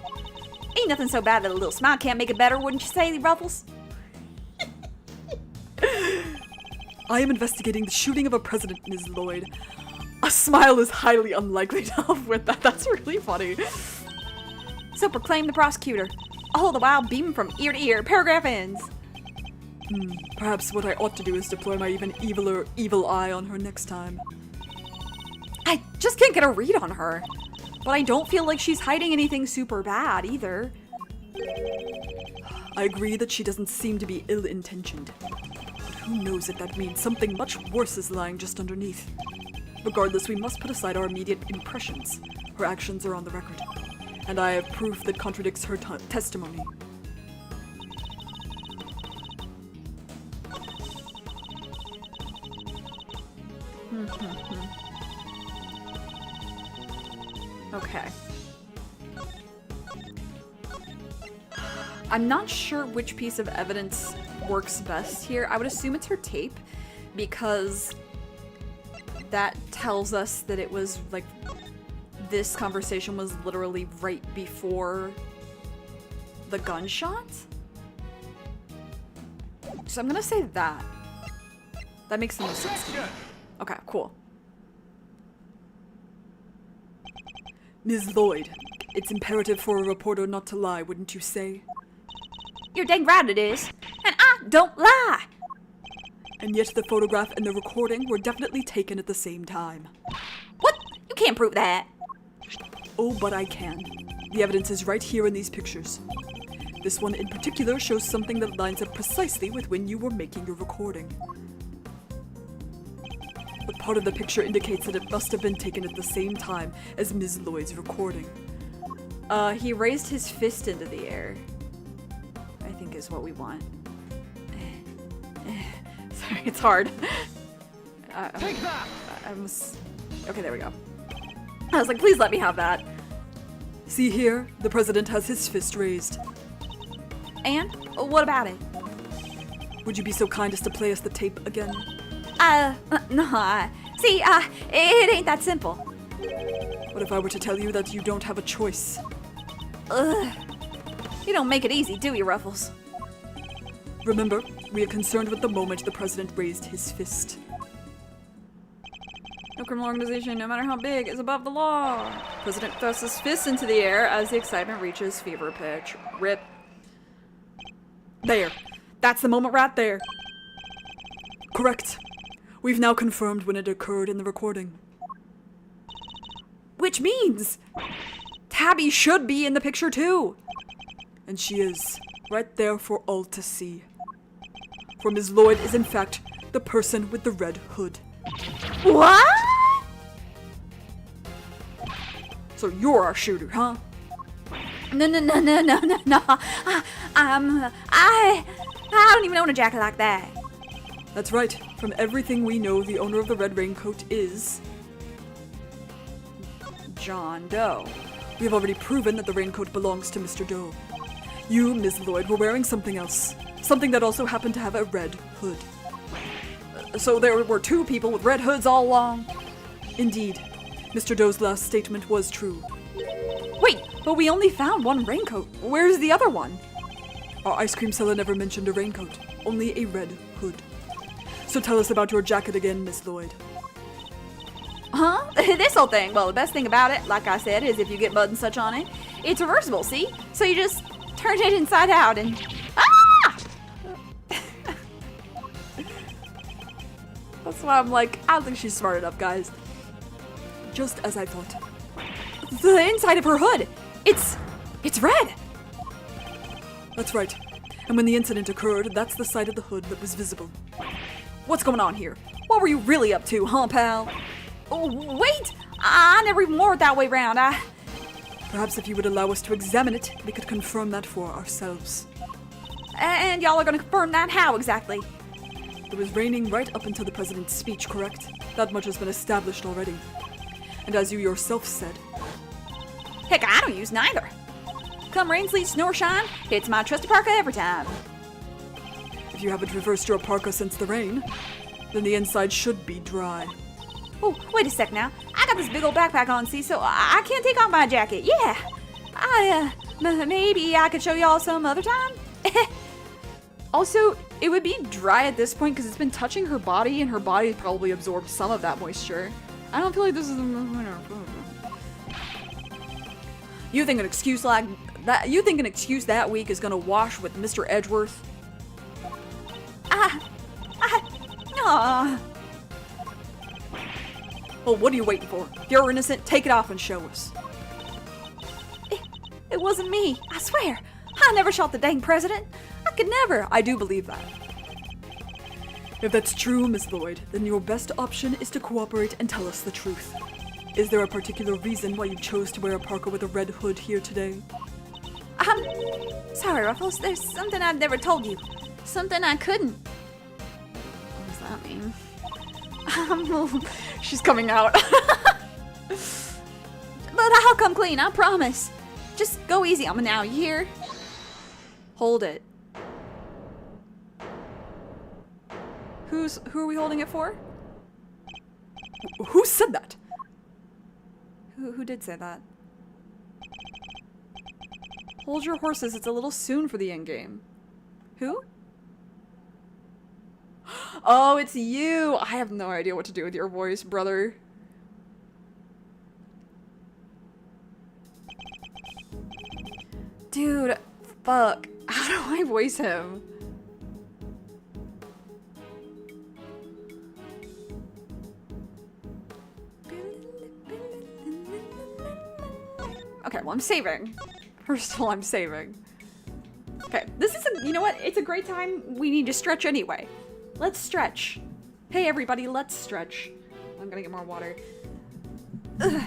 Ain't nothing so bad that a little smile can't make it better, wouldn't you say, Ruffles? I am investigating the shooting of a president, Ms. Lloyd. A smile is highly unlikely to help with that. That's really funny. So proclaim the prosecutor. All the while beaming from ear to ear. Paragraph ends. Perhaps what I ought to do is deploy my even eviler evil eye on her next time. I just can't get a read on her. But I don't feel like she's hiding anything super bad either. I agree that she doesn't seem to be ill-intentioned. But who knows if that means something much worse is lying just underneath. Regardless, we must put aside our immediate impressions. Her actions are on the record. And I have proof that contradicts her testimony. Okay. I'm not sure which piece of evidence works best here. I would assume it's her tape because that tells us that it was like this conversation was literally right before the gunshot. So I'm gonna say that. That makes the most sense to me. Okay, cool. Ms. Lloyd, it's imperative for a reporter not to lie, wouldn't you say? You're dang right it is. And I don't lie. And yet the photograph and the recording were definitely taken at the same time. What? You can't prove that. Oh, but I can. The evidence is right here in these pictures. This one in particular shows something that lines up precisely with when you were making your recording. But part of the picture indicates that it must have been taken at the same time as Ms. Lloyd's recording. He raised his fist into the air, I think is what we want. Sorry, it's hard. Take that! Okay, there we go. I was like, please let me have that. See here, the president has his fist raised. And? What about it? Would you be so kind as to play us the tape again? No, see, it ain't that simple. What if I were to tell you that you don't have a choice? You don't make it easy, do you, Ruffles? Remember, we are concerned with the moment the president raised his fist. No criminal organization, no matter how big, is above the law. President thrusts his fist into the air as the excitement reaches fever pitch. Rip. There. That's the moment right there. Correct. We've now confirmed when it occurred in the recording. Which means Tabby should be in the picture too. And she is, right there for all to see. For Ms. Lloyd is in fact the person with the red hood. What? So you're our shooter, huh? No. I don't even own a jacket like that. That's right. From everything we know, the owner of the red raincoat is John Doe. We have already proven that the raincoat belongs to Mr. Doe. You, Ms. Lloyd, were wearing something else. Something that also happened to have a red hood. So there were two people with red hoods all along? Indeed. Mr. Doe's last statement was true. Wait, but we only found one raincoat. Where's the other one? Our ice cream seller never mentioned a raincoat, only a red hood. So tell us about your jacket again, Miss Lloyd. Huh? This whole thing? Well, the best thing about it, like I said, is if you get mud and such on it, it's reversible, see? So you just turn it inside out and... Ah! That's why I'm like, I don't think she's smart enough, guys. Just as I thought. The inside of her hood! It's red! That's right. And when the incident occurred, that's the side of the hood that was visible. What's going on here? What were you really up to, huh, pal? Oh, wait! I never even wore it that way round. Perhaps if you would allow us to examine it, we could confirm that for ourselves. And y'all are gonna confirm that how exactly? It was raining right up until the president's speech, correct? That much has been established already. And as you yourself said... Heck, I don't use neither. Come rain, sleet, snow, or shine, it's my trusty parka every time. If you haven't reversed your parka since the rain, then the inside should be dry. Oh, wait a sec now. I got this big old backpack on, see, so I can't take off my jacket. Yeah. Maybe I could show y'all some other time? Also, it would be dry at this point because it's been touching her body and her body probably absorbed some of that moisture. I don't feel like this is the winter. You think an excuse like that? You think an excuse that weak is gonna wash with Mr. Edgeworth? Well, what are you waiting for? If you're innocent, take it off and show us. It wasn't me, I swear. I never shot the dang president. I could never. I do believe that. If that's true, Miss Lloyd, then your best option is to cooperate and tell us the truth. Is there a particular reason why you chose to wear a parka with a red hood here today? Sorry, Ruffles. There's something I've never told you. Something I couldn't. What does that mean? She's coming out. But I'll come clean, I promise. Just go easy on me now, you hear? Hold it. Who are we holding it for? Who said that? Who did say that? Hold your horses, it's a little soon for the endgame. Who? Oh, it's you! I have no idea what to do with your voice, brother. Dude, fuck. How do I voice him? Okay, well, I'm saving. First of all, I'm saving. Okay, this is you know what? It's a great time. We need to stretch anyway. Let's stretch. Hey everybody, let's stretch. I'm gonna get more water. Ugh.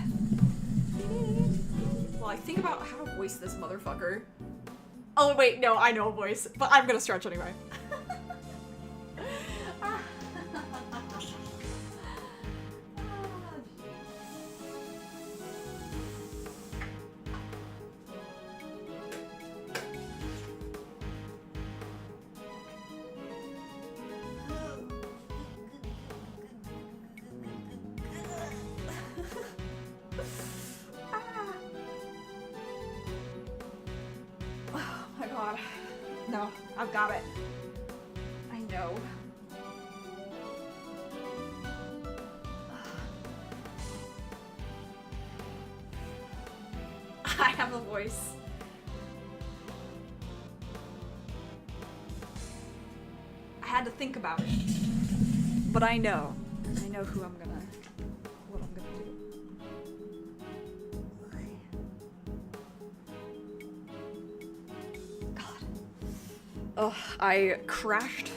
Well, I think about how to voice this motherfucker. Oh wait, no, I know a voice, but I'm gonna stretch anyway. God. No, I've got it. I know. I have a voice. I had to think about it. But I know. I know who I'm gonna... what I'm gonna do. Ugh, I crashed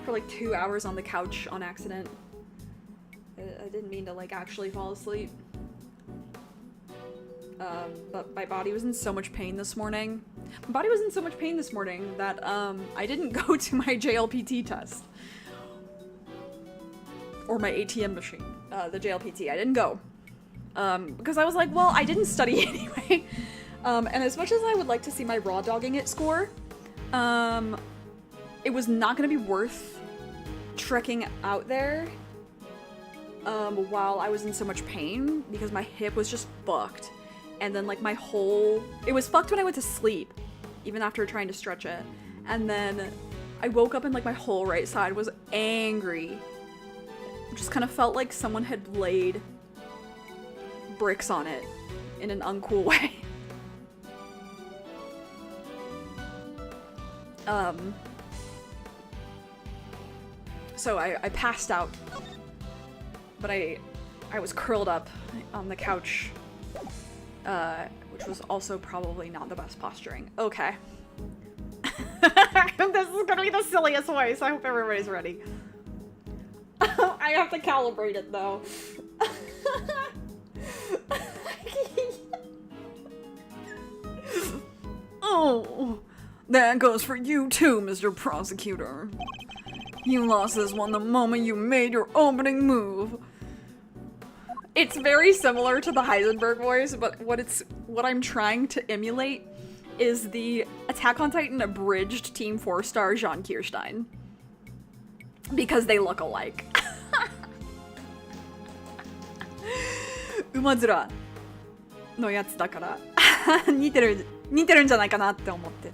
for like 2 hours on the couch on accident. I didn't mean to like actually fall asleep. But my body was in so much pain this morning. My body was in so much pain this morning that I didn't go to my JLPT test. Or my ATM machine. The JLPT. I didn't go. Because I was like, well, I didn't study anyway. And as much as I would like to see my raw dogging it score, it was not gonna be worth trekking out there, while I was in so much pain, because my hip was just fucked. And then, like, it was fucked when I went to sleep, even after trying to stretch it. And then I woke up and, like, my whole right side was angry. It just kind of felt like someone had laid bricks on it in an uncool way. So I passed out, but I was curled up on the couch, which was also probably not the best posturing. Okay. This is gonna be the silliest voice. I hope everybody's ready. I have to calibrate it though. Oh. That goes for you too, Mr. Prosecutor. You lost this one the moment you made your opening move. It's very similar to the Heisenberg voice, but what I'm trying to emulate is the Attack on Titan abridged Team 4-star Jean Kirstein. Because they look alike. Umazuraのやつだから似てるんじゃないかなって思って。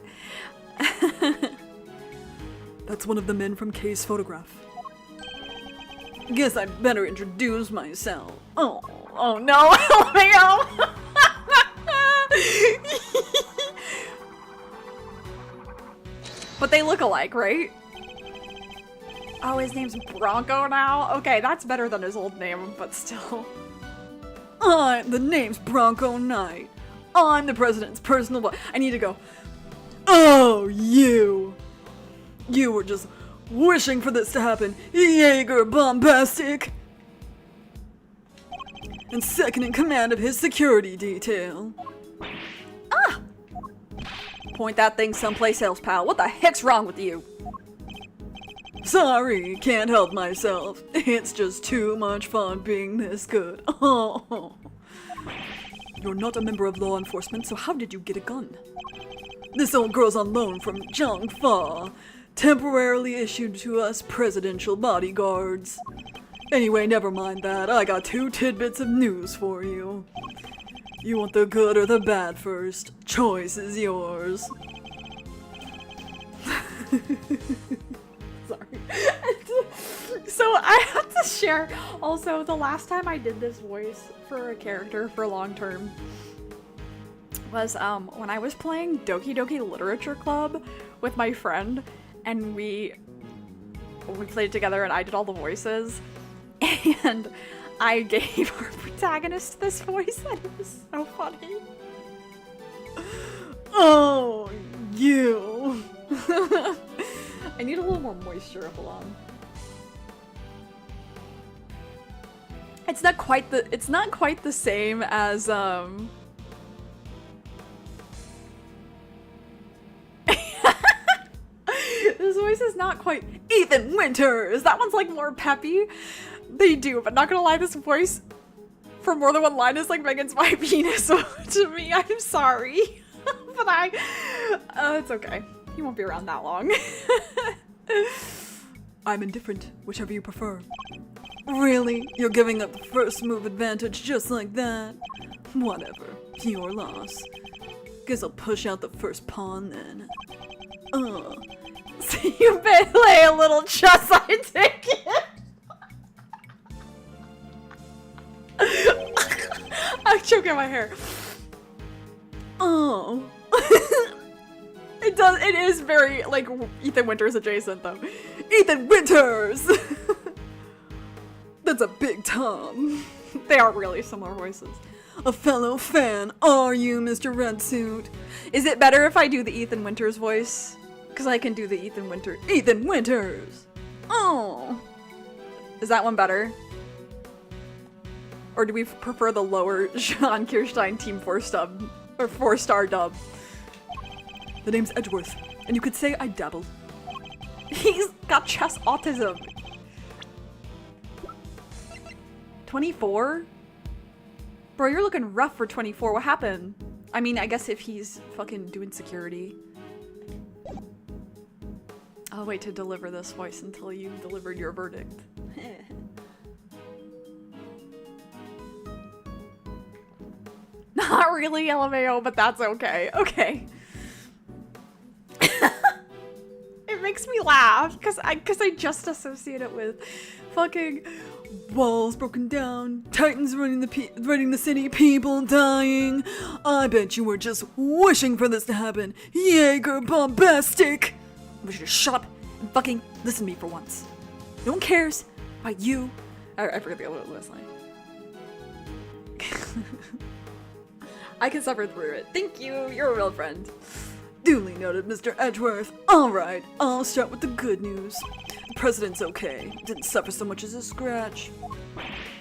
That's one of the men from K's photograph. Guess I better introduce myself. Oh no, Leo! But they look alike, right? Oh, his name's Bronco now? Okay, that's better than his old name, but still. The name's Bronco Knight. I'm the president's personal boy. I need to go. Oh, you! You were just wishing for this to happen, Jaeger Bombastic! And second in command of his security detail. Ah! Point that thing someplace else, pal. What the heck's wrong with you? Sorry, can't help myself. It's just too much fun being this good. Oh. You're not a member of law enforcement, so how did you get a gun? This old girl's on loan from Zhang Fa, temporarily issued to us presidential bodyguards. Anyway, never mind that. I got 2 tidbits of news for you. You want the good or the bad first? Choice is yours. Sorry. So I have to share also the last time I did this voice for a character for long term was when I was playing Doki Doki Literature Club with my friend, and we played together and I did all the voices, and I gave our protagonist this voice and it was so funny. Oh, you. I need a little more moisture. Hold on. It's not quite the same as This voice is not quite Ethan Winters. That one's like more peppy. They do, but not gonna lie, this voice for more than one line is like Megan's my penis to me. I'm sorry. But it's okay. He won't be around that long. I'm indifferent, whichever you prefer. Really? You're giving up the first move advantage just like that? Whatever. Your loss. Guess I'll push out the first pawn then. So you may play a little chess, I take it. I'm choking my hair. Oh. It is very, like, Ethan Winters adjacent, though. Ethan Winters! That's a big Tom. They are really similar voices. A fellow fan, are you, Mr. Red Suit? Is it better if I do the Ethan Winters voice? Because I can do the Ethan Winters! Oh! Is that one better? Or do we prefer the lower Sean Kirstein Team 4 dub? Or 4-star dub? The name's Edgeworth, and you could say I dabbled. He's got chess autism. 24? Bro, you're looking rough for 24. What happened? I mean, I guess if he's fucking doing security. I'll wait to deliver this voice until you've delivered your verdict. Not really, LMAO, but that's okay. Okay. It makes me laugh because I just associate it with fucking walls broken down, titans running the city, people dying. I bet you were just wishing for this to happen. Jaeger bombastic. I wish you to shut up and fucking listen to me for once. No one cares about you. I forget the other last line. I can suffer through it. Thank you. You're a real friend. Duly noted, Mr. Edgeworth. Alright, I'll start with the good news. The president's okay. Didn't suffer so much as a scratch.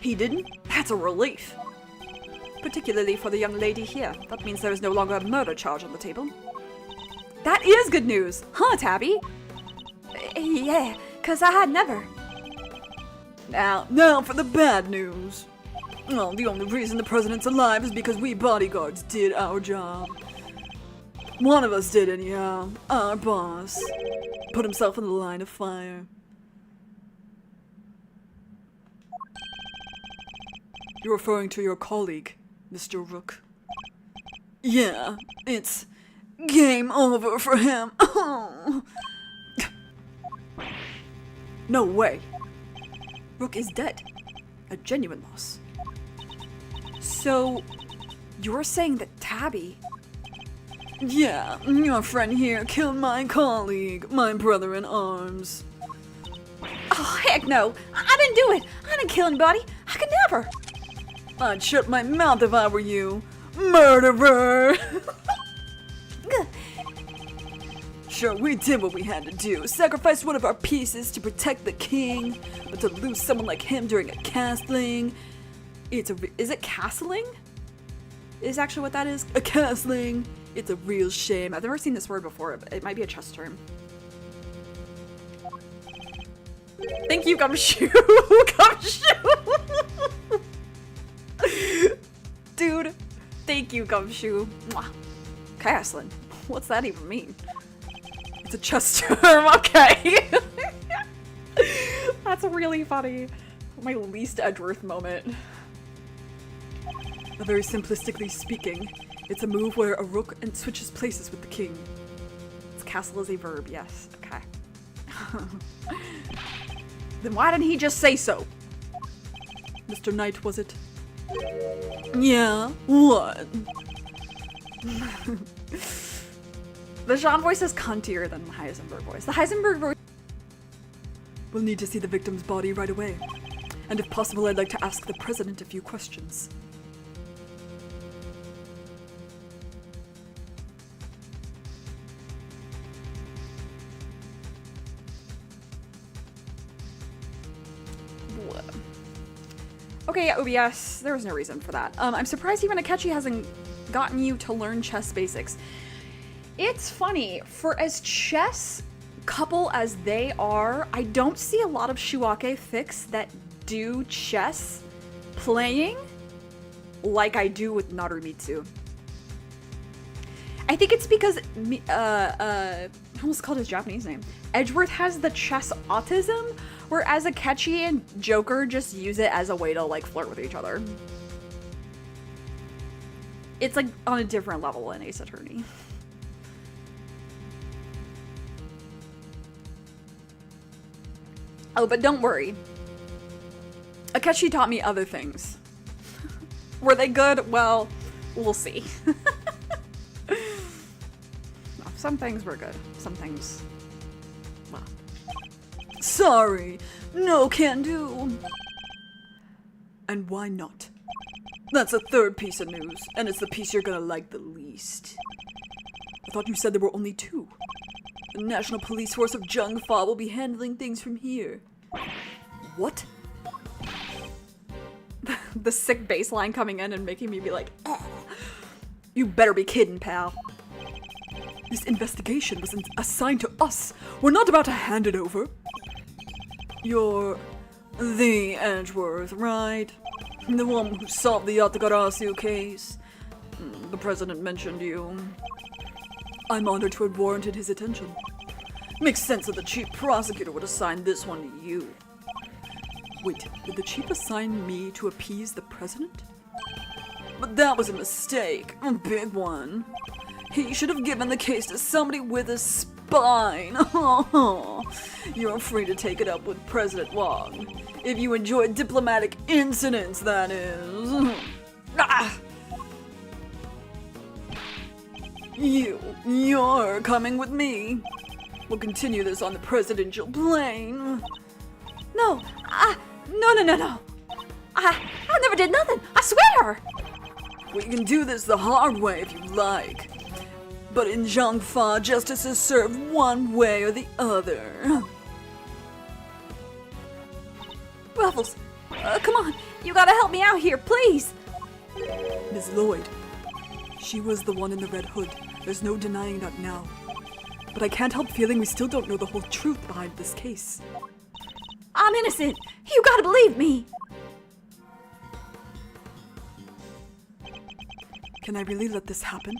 He didn't? That's a relief. Particularly for the young lady here. That means there is no longer a murder charge on the table. That is good news! Huh, Tabby? Yeah, 'cause I had never. Now for the bad news. Well, the only reason the president's alive is because we bodyguards did our job. One of us did anyhow. Our boss. Put himself in the line of fire. You're referring to your colleague, Mr. Rook. Yeah, it's game over for him. No way. Rook is dead. A genuine loss. So, you're saying that Tabby... Yeah, your friend here killed my colleague, my brother in arms. Oh, heck no! I didn't do it! I didn't kill anybody! I could never! I'd shut my mouth if I were you! Murderer! Sure, we did what we had to do. Sacrificed one of our pieces to protect the king, but to lose someone like him during a castling... Is it castling? Is actually what that is? A castling! It's a real shame. I've never seen this word before, but it might be a chess term. Thank you, Gumshoe! Gumshoe! Dude, thank you, Gumshoe. Mwah. Castling. What's that even mean? It's a chess term, okay. That's really funny. My least Edgeworth moment. Very simplistically speaking, it's a move where a rook and switches places with the king. It's castle is a verb, yes. Okay. Then why didn't he just say so? Mr. Knight, was it? Yeah, what? The Jean voice is cuntier than the Heisenberg voice. The Heisenberg voice... We'll need to see the victim's body right away. And if possible, I'd like to ask the president a few questions. Okay, OBS, there was no reason for that. I'm surprised even Akechi hasn't gotten you to learn chess basics. It's funny, for as chess couple as they are, I don't see a lot of Shuake fics that do chess playing like I do with Narumitsu. I think it's because, I almost called his Japanese name. Edgeworth has the chess autism, whereas Akechi and Joker just use it as a way to, like, flirt with each other. It's, like, on a different level in Ace Attorney. Oh, but don't worry. Akechi taught me other things. Were they good? Well, we'll see. Some things were good. Some things... well. Sorry. No can do. And why not? That's the third piece of news, and it's the piece you're gonna like the least. I thought you said there were only two. The National Police Force of Jungfa will be handling things from here. What? The sick bass line coming in and making me be like, oh, you better be kidding, pal. This investigation was assigned to us. We're not about to hand it over. You're the Edgeworth, right? The one who solved the Yatagarasu case. The president mentioned you. I'm honored to have warranted his attention. Makes sense that the chief prosecutor would assign this one to you. Wait, did the chief assign me to appease the president? But that was a mistake, a big one. He should have given the case to somebody with a spine. You're free to take it up with President Wong. If you enjoy diplomatic incidents, that is. You're coming with me. We'll continue this on the presidential plane. No, no. I never did nothing, I swear! We can do this the hard way if you like. But in Zhangfa, justice is served one way or the other. Ruffles, come on, you gotta help me out here, please! Ms. Lloyd, she was the one in the red hood. There's no denying that now. But I can't help feeling we still don't know the whole truth behind this case. I'm innocent! You gotta believe me! Can I really let this happen?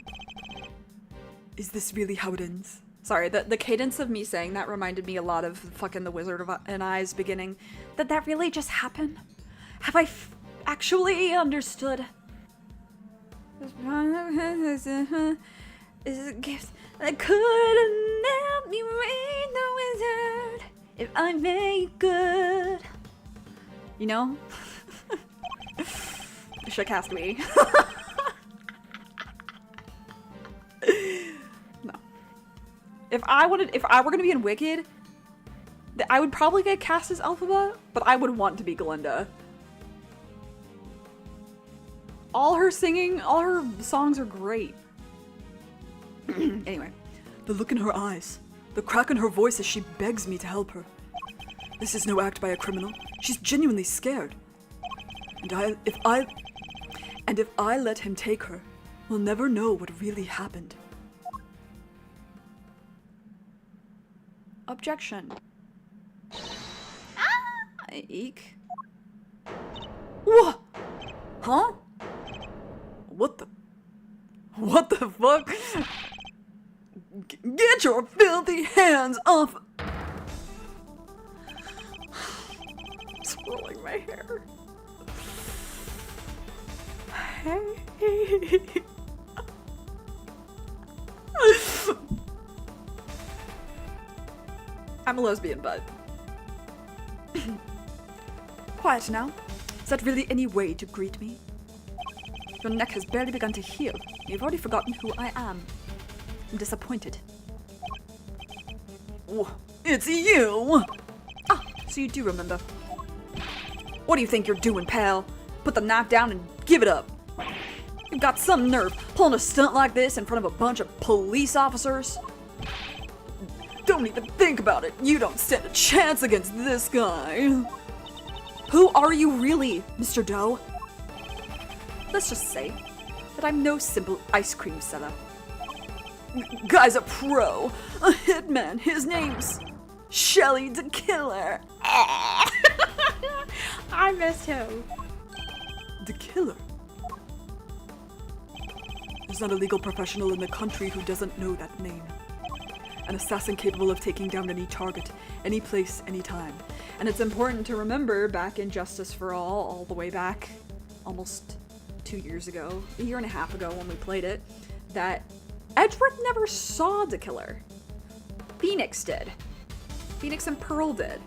Is this really how it ends? Sorry, the cadence of me saying that reminded me a lot of fucking The Wizard of Oz beginning. Did that really just happen? Have I actually understood? Is a gift that couldn't help me read the wizard if I make good. You know? Shook has to be. No. If I were gonna be in Wicked, I would probably get cast as Elphaba, but I would want to be Glinda. All her singing, all her songs are great. Anyway. The look in her eyes, the crack in her voice as she begs me to help her. This is no act by a criminal. She's genuinely scared. And if I let him take her, we'll never know what really happened. Objection. Eek. What? Huh? What the fuck? Get your filthy hands off! Swirling my hair. Hey. I'm a lesbian, but... Quiet now. Is that really any way to greet me? Your neck has barely begun to heal. You've already forgotten who I am. I'm disappointed. It's you! Ah, so you do remember. What do you think you're doing, pal? Put the knife down and give it up. You've got some nerve pulling a stunt like this in front of a bunch of police officers. Don't even think about it. You don't stand a chance against this guy. Who are you really, Mr. Doe? Let's just say that I'm no simple ice cream seller. Guy's a pro, a hitman. His name's Shelly the Killer. I missed him. The Killer? There's not a legal professional in the country who doesn't know that name. An assassin capable of taking down any target, any place, any time. And it's important to remember back in Justice for all the way back almost 2 years ago, a year and a half ago when we played it, that Edgeworth never saw the killer. Phoenix did. Phoenix and Pearl did.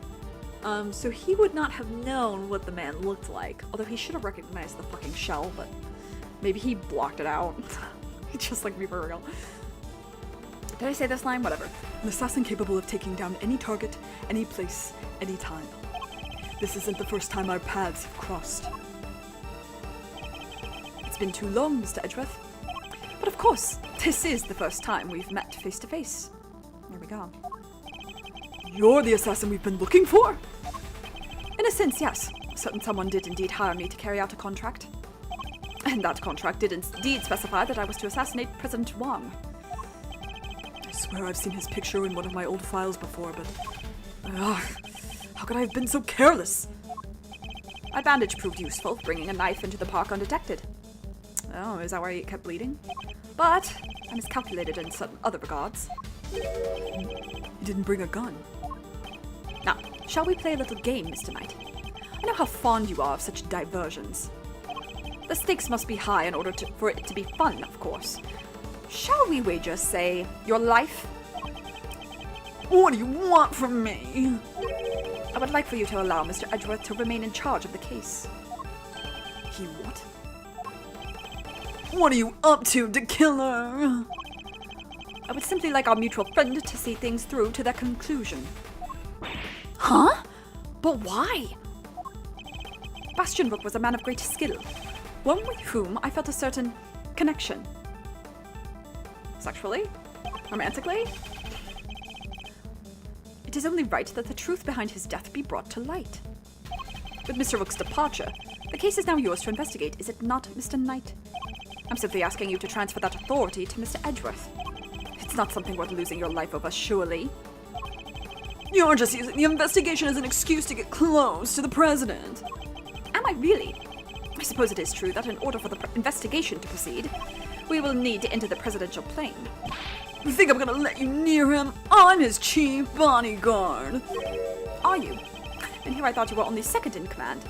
So he would not have known what the man looked like. Although he should have recognized the fucking shell, but maybe he blocked it out. Just like me for real. Did I say this line? Whatever. An assassin capable of taking down any target, any place, any time. This isn't the first time our paths have crossed. It's been too long, Mr. Edgeworth. But of course, this is the first time we've met face to face. There we go. You're the assassin we've been looking for? In a sense, yes. A certain someone did indeed hire me to carry out a contract. And that contract did indeed specify that I was to assassinate President Wang. I swear I've seen his picture in one of my old files before, but... how could I have been so careless? My bandage proved useful, bringing a knife into the park undetected. Oh, is that why it kept bleeding? But I miscalculated in certain other regards. You didn't bring a gun. Now, shall we play a little game, Mr. Knight? I know how fond you are of such diversions. The stakes must be high in order for it to be fun, of course. Shall we wager, say, your life? What do you want from me? I would like for you to allow Mr. Edgeworth to remain in charge of the case. He what? What are you up to, the killer? I would simply like our mutual friend to see things through to their conclusion. Huh? But why? Bastion Rook was a man of great skill, one with whom I felt a certain connection. Sexually? Romantically? It is only right that the truth behind his death be brought to light. With Mr. Rook's departure, the case is now yours to investigate, is it not, Mr. Knight? I'm simply asking you to transfer that authority to Mr. Edgeworth. It's not something worth losing your life over, surely. You're just using the investigation as an excuse to get close to the president. Am I really? I suppose it is true that in order for the investigation to proceed, we will need to enter the presidential plane. You think I'm gonna let you near him? I'm his chief bodyguard. Are you? And here I thought you were only second in command.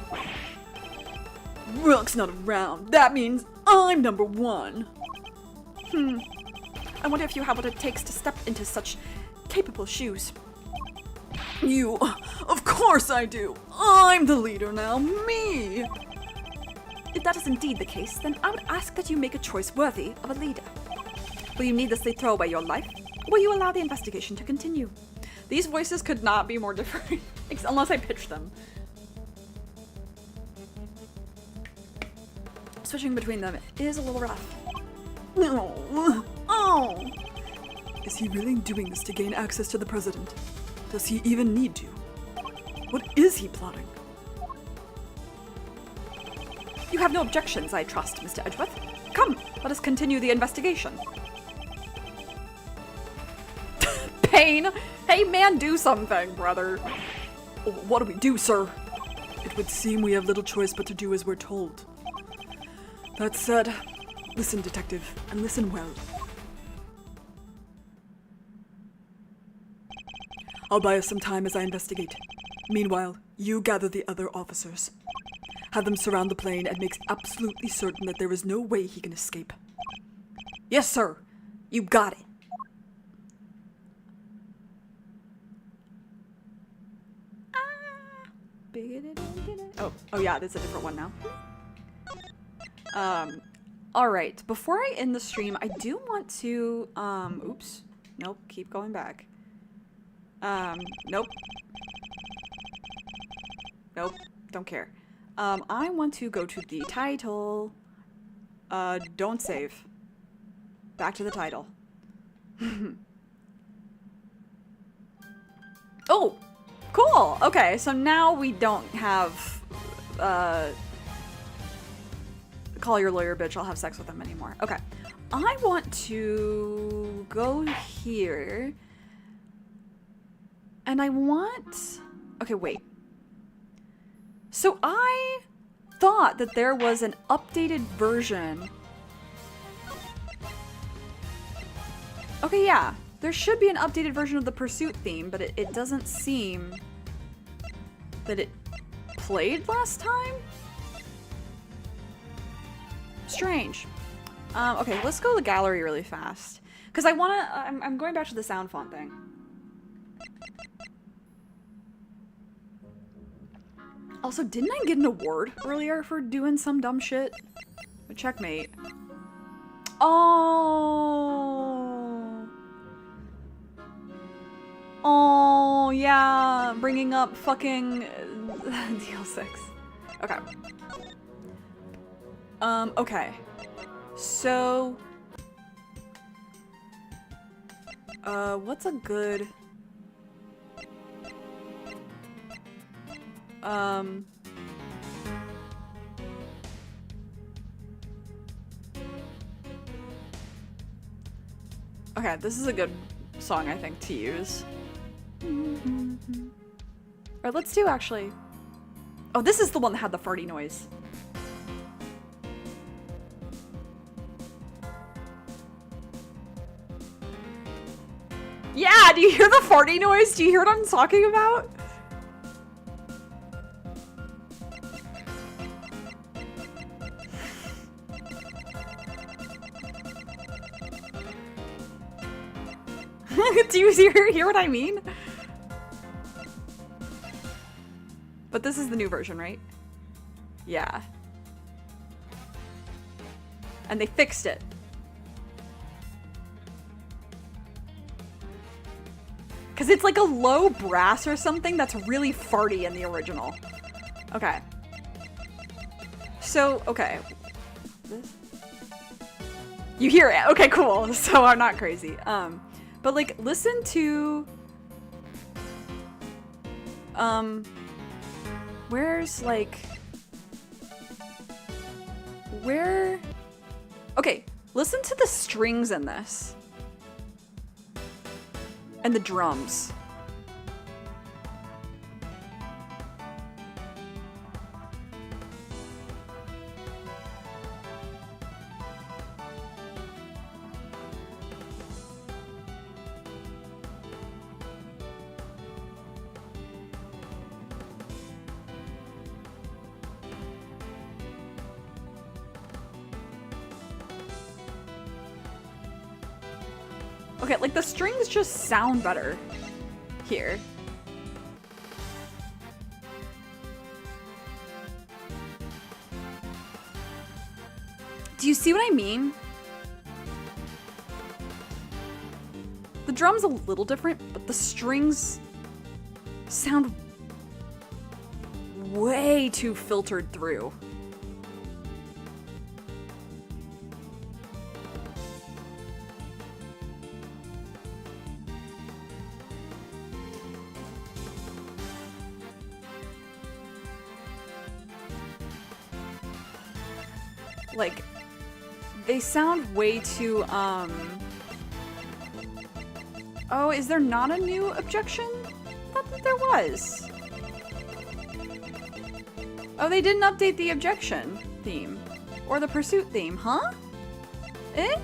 Rook's not around. That means I'm number one. I wonder if you have what it takes to step into such capable shoes. You... Of course I do. I'm the leader now. Me. If that is indeed the case, then I would ask that you make a choice worthy of a leader. Will you needlessly throw away your life, or will you allow the investigation to continue? These voices could not be more different, unless I pitched them. Switching between them is a little rough. No. Oh. Is he really doing this to gain access to the president? Does he even need to? What is he plotting? You have no objections, I trust, Mr. Edgeworth. Come, let us continue the investigation. Pain! Hey man, do something, brother. What do we do, sir? It would seem we have little choice but to do as we're told. That said, listen, detective, and listen well. I'll buy us some time as I investigate. Meanwhile, you gather the other officers. Have them surround the plane and make absolutely certain that there is no way he can escape. Yes, sir. You got it. Oh yeah, there's a different one now. Alright, before I end the stream, I do want to, oops. Nope, keep going back. Nope. Nope, don't care. I want to go to the title. Don't save. Back to the title. Oh, cool. Okay, so now we don't have call your lawyer bitch, I'll have sex with him anymore. Okay. I want to go here. And I want... Okay, wait. So I thought that there was an updated version. Okay, yeah. There should be an updated version of the Pursuit theme, but it doesn't seem that it played last time? Strange. Okay, let's go to the gallery really fast. Because I want to... I'm going back to the sound font thing. Also, didn't I get an award earlier for doing some dumb shit? Checkmate. Oh. Oh, yeah. Bringing up fucking DL6. Okay. Okay. So... what's a good... Okay, this is a good song, I think, to use. Alright, let's do actually... Oh, this is the one that had the farty noise. Yeah, do you hear the farty noise? Do you hear what I'm talking about? Do you hear what I mean? But this is the new version, right? Yeah. And they fixed it. Because it's like a low brass or something that's really farty in the original. Okay. So, okay. This? You hear it. Okay, cool. So I'm not crazy. But like, listen to... Where's like... Where... Okay, listen to the strings in this. And the drums. Okay, like the strings just sound better here. Do you see what I mean? The drum's a little different, but the strings sound way too filtered through. Like, they sound way too, Oh, is there not a new objection? I thought that there was. Oh, they didn't update the objection theme. Or the pursuit theme, huh? Eh?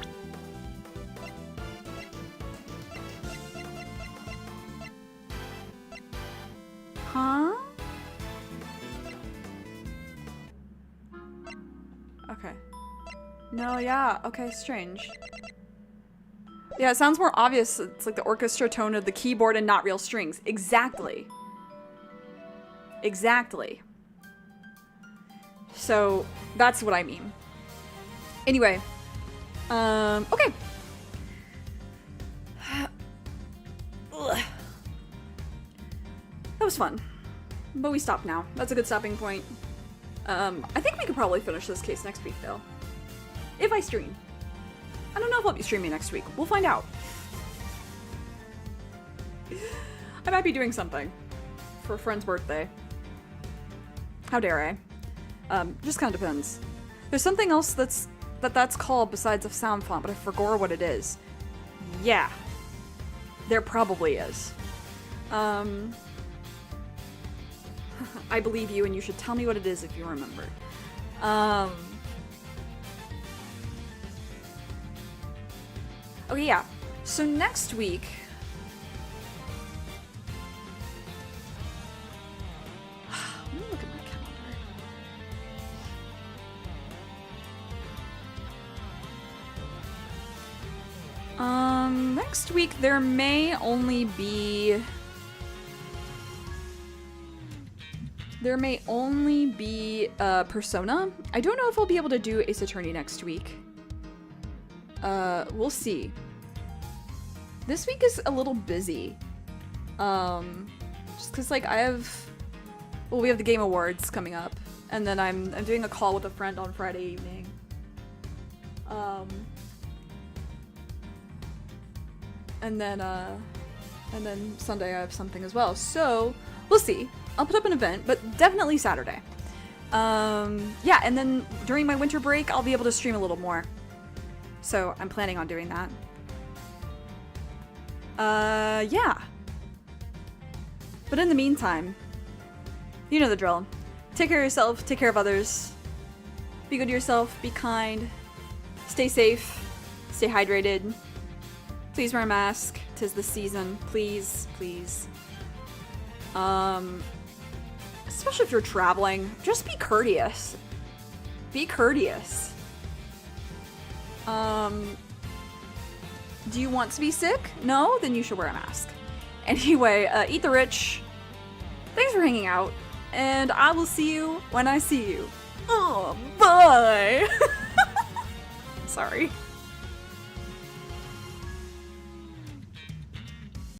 Huh? Okay. No, yeah. Okay, strange. Yeah, it sounds more obvious. It's like the orchestra tone of the keyboard and not real strings. Exactly. Exactly. So, that's what I mean. Anyway. Okay. Ugh. That was fun. But we stopped now. That's a good stopping point. I think we could probably finish this case next week, though. If I stream. I don't know if I'll be streaming next week. We'll find out. I might be doing something for a friend's birthday. How dare I? Just kind of depends. There's something else that's called besides a sound font, but I forgot what it is. Yeah. There probably is. I believe you, and you should tell me what it is if you remember. Okay, yeah. So next week... Let me look at my calendar. Next week there may only be... Persona. I don't know if I'll be able to do Ace Attorney next week. We'll see. This week is a little busy. Just cause like we have the Game Awards coming up, and then I'm doing a call with a friend on Friday evening. And then Sunday I have something as well. So we'll see. I'll put up an event, but definitely Saturday. Yeah, and then during my winter break, I'll be able to stream a little more. So I'm planning on doing that. Yeah. But in the meantime, you know the drill. Take care of yourself, take care of others. Be good to yourself, be kind. Stay safe, stay hydrated. Please wear a mask. 'Tis the season. Please, please. Especially if you're traveling, just be courteous. Be courteous. Do you want to be sick? No? Then you should wear a mask. Anyway, eat the rich. Thanks for hanging out. And I will see you when I see you. Oh, bye! Sorry.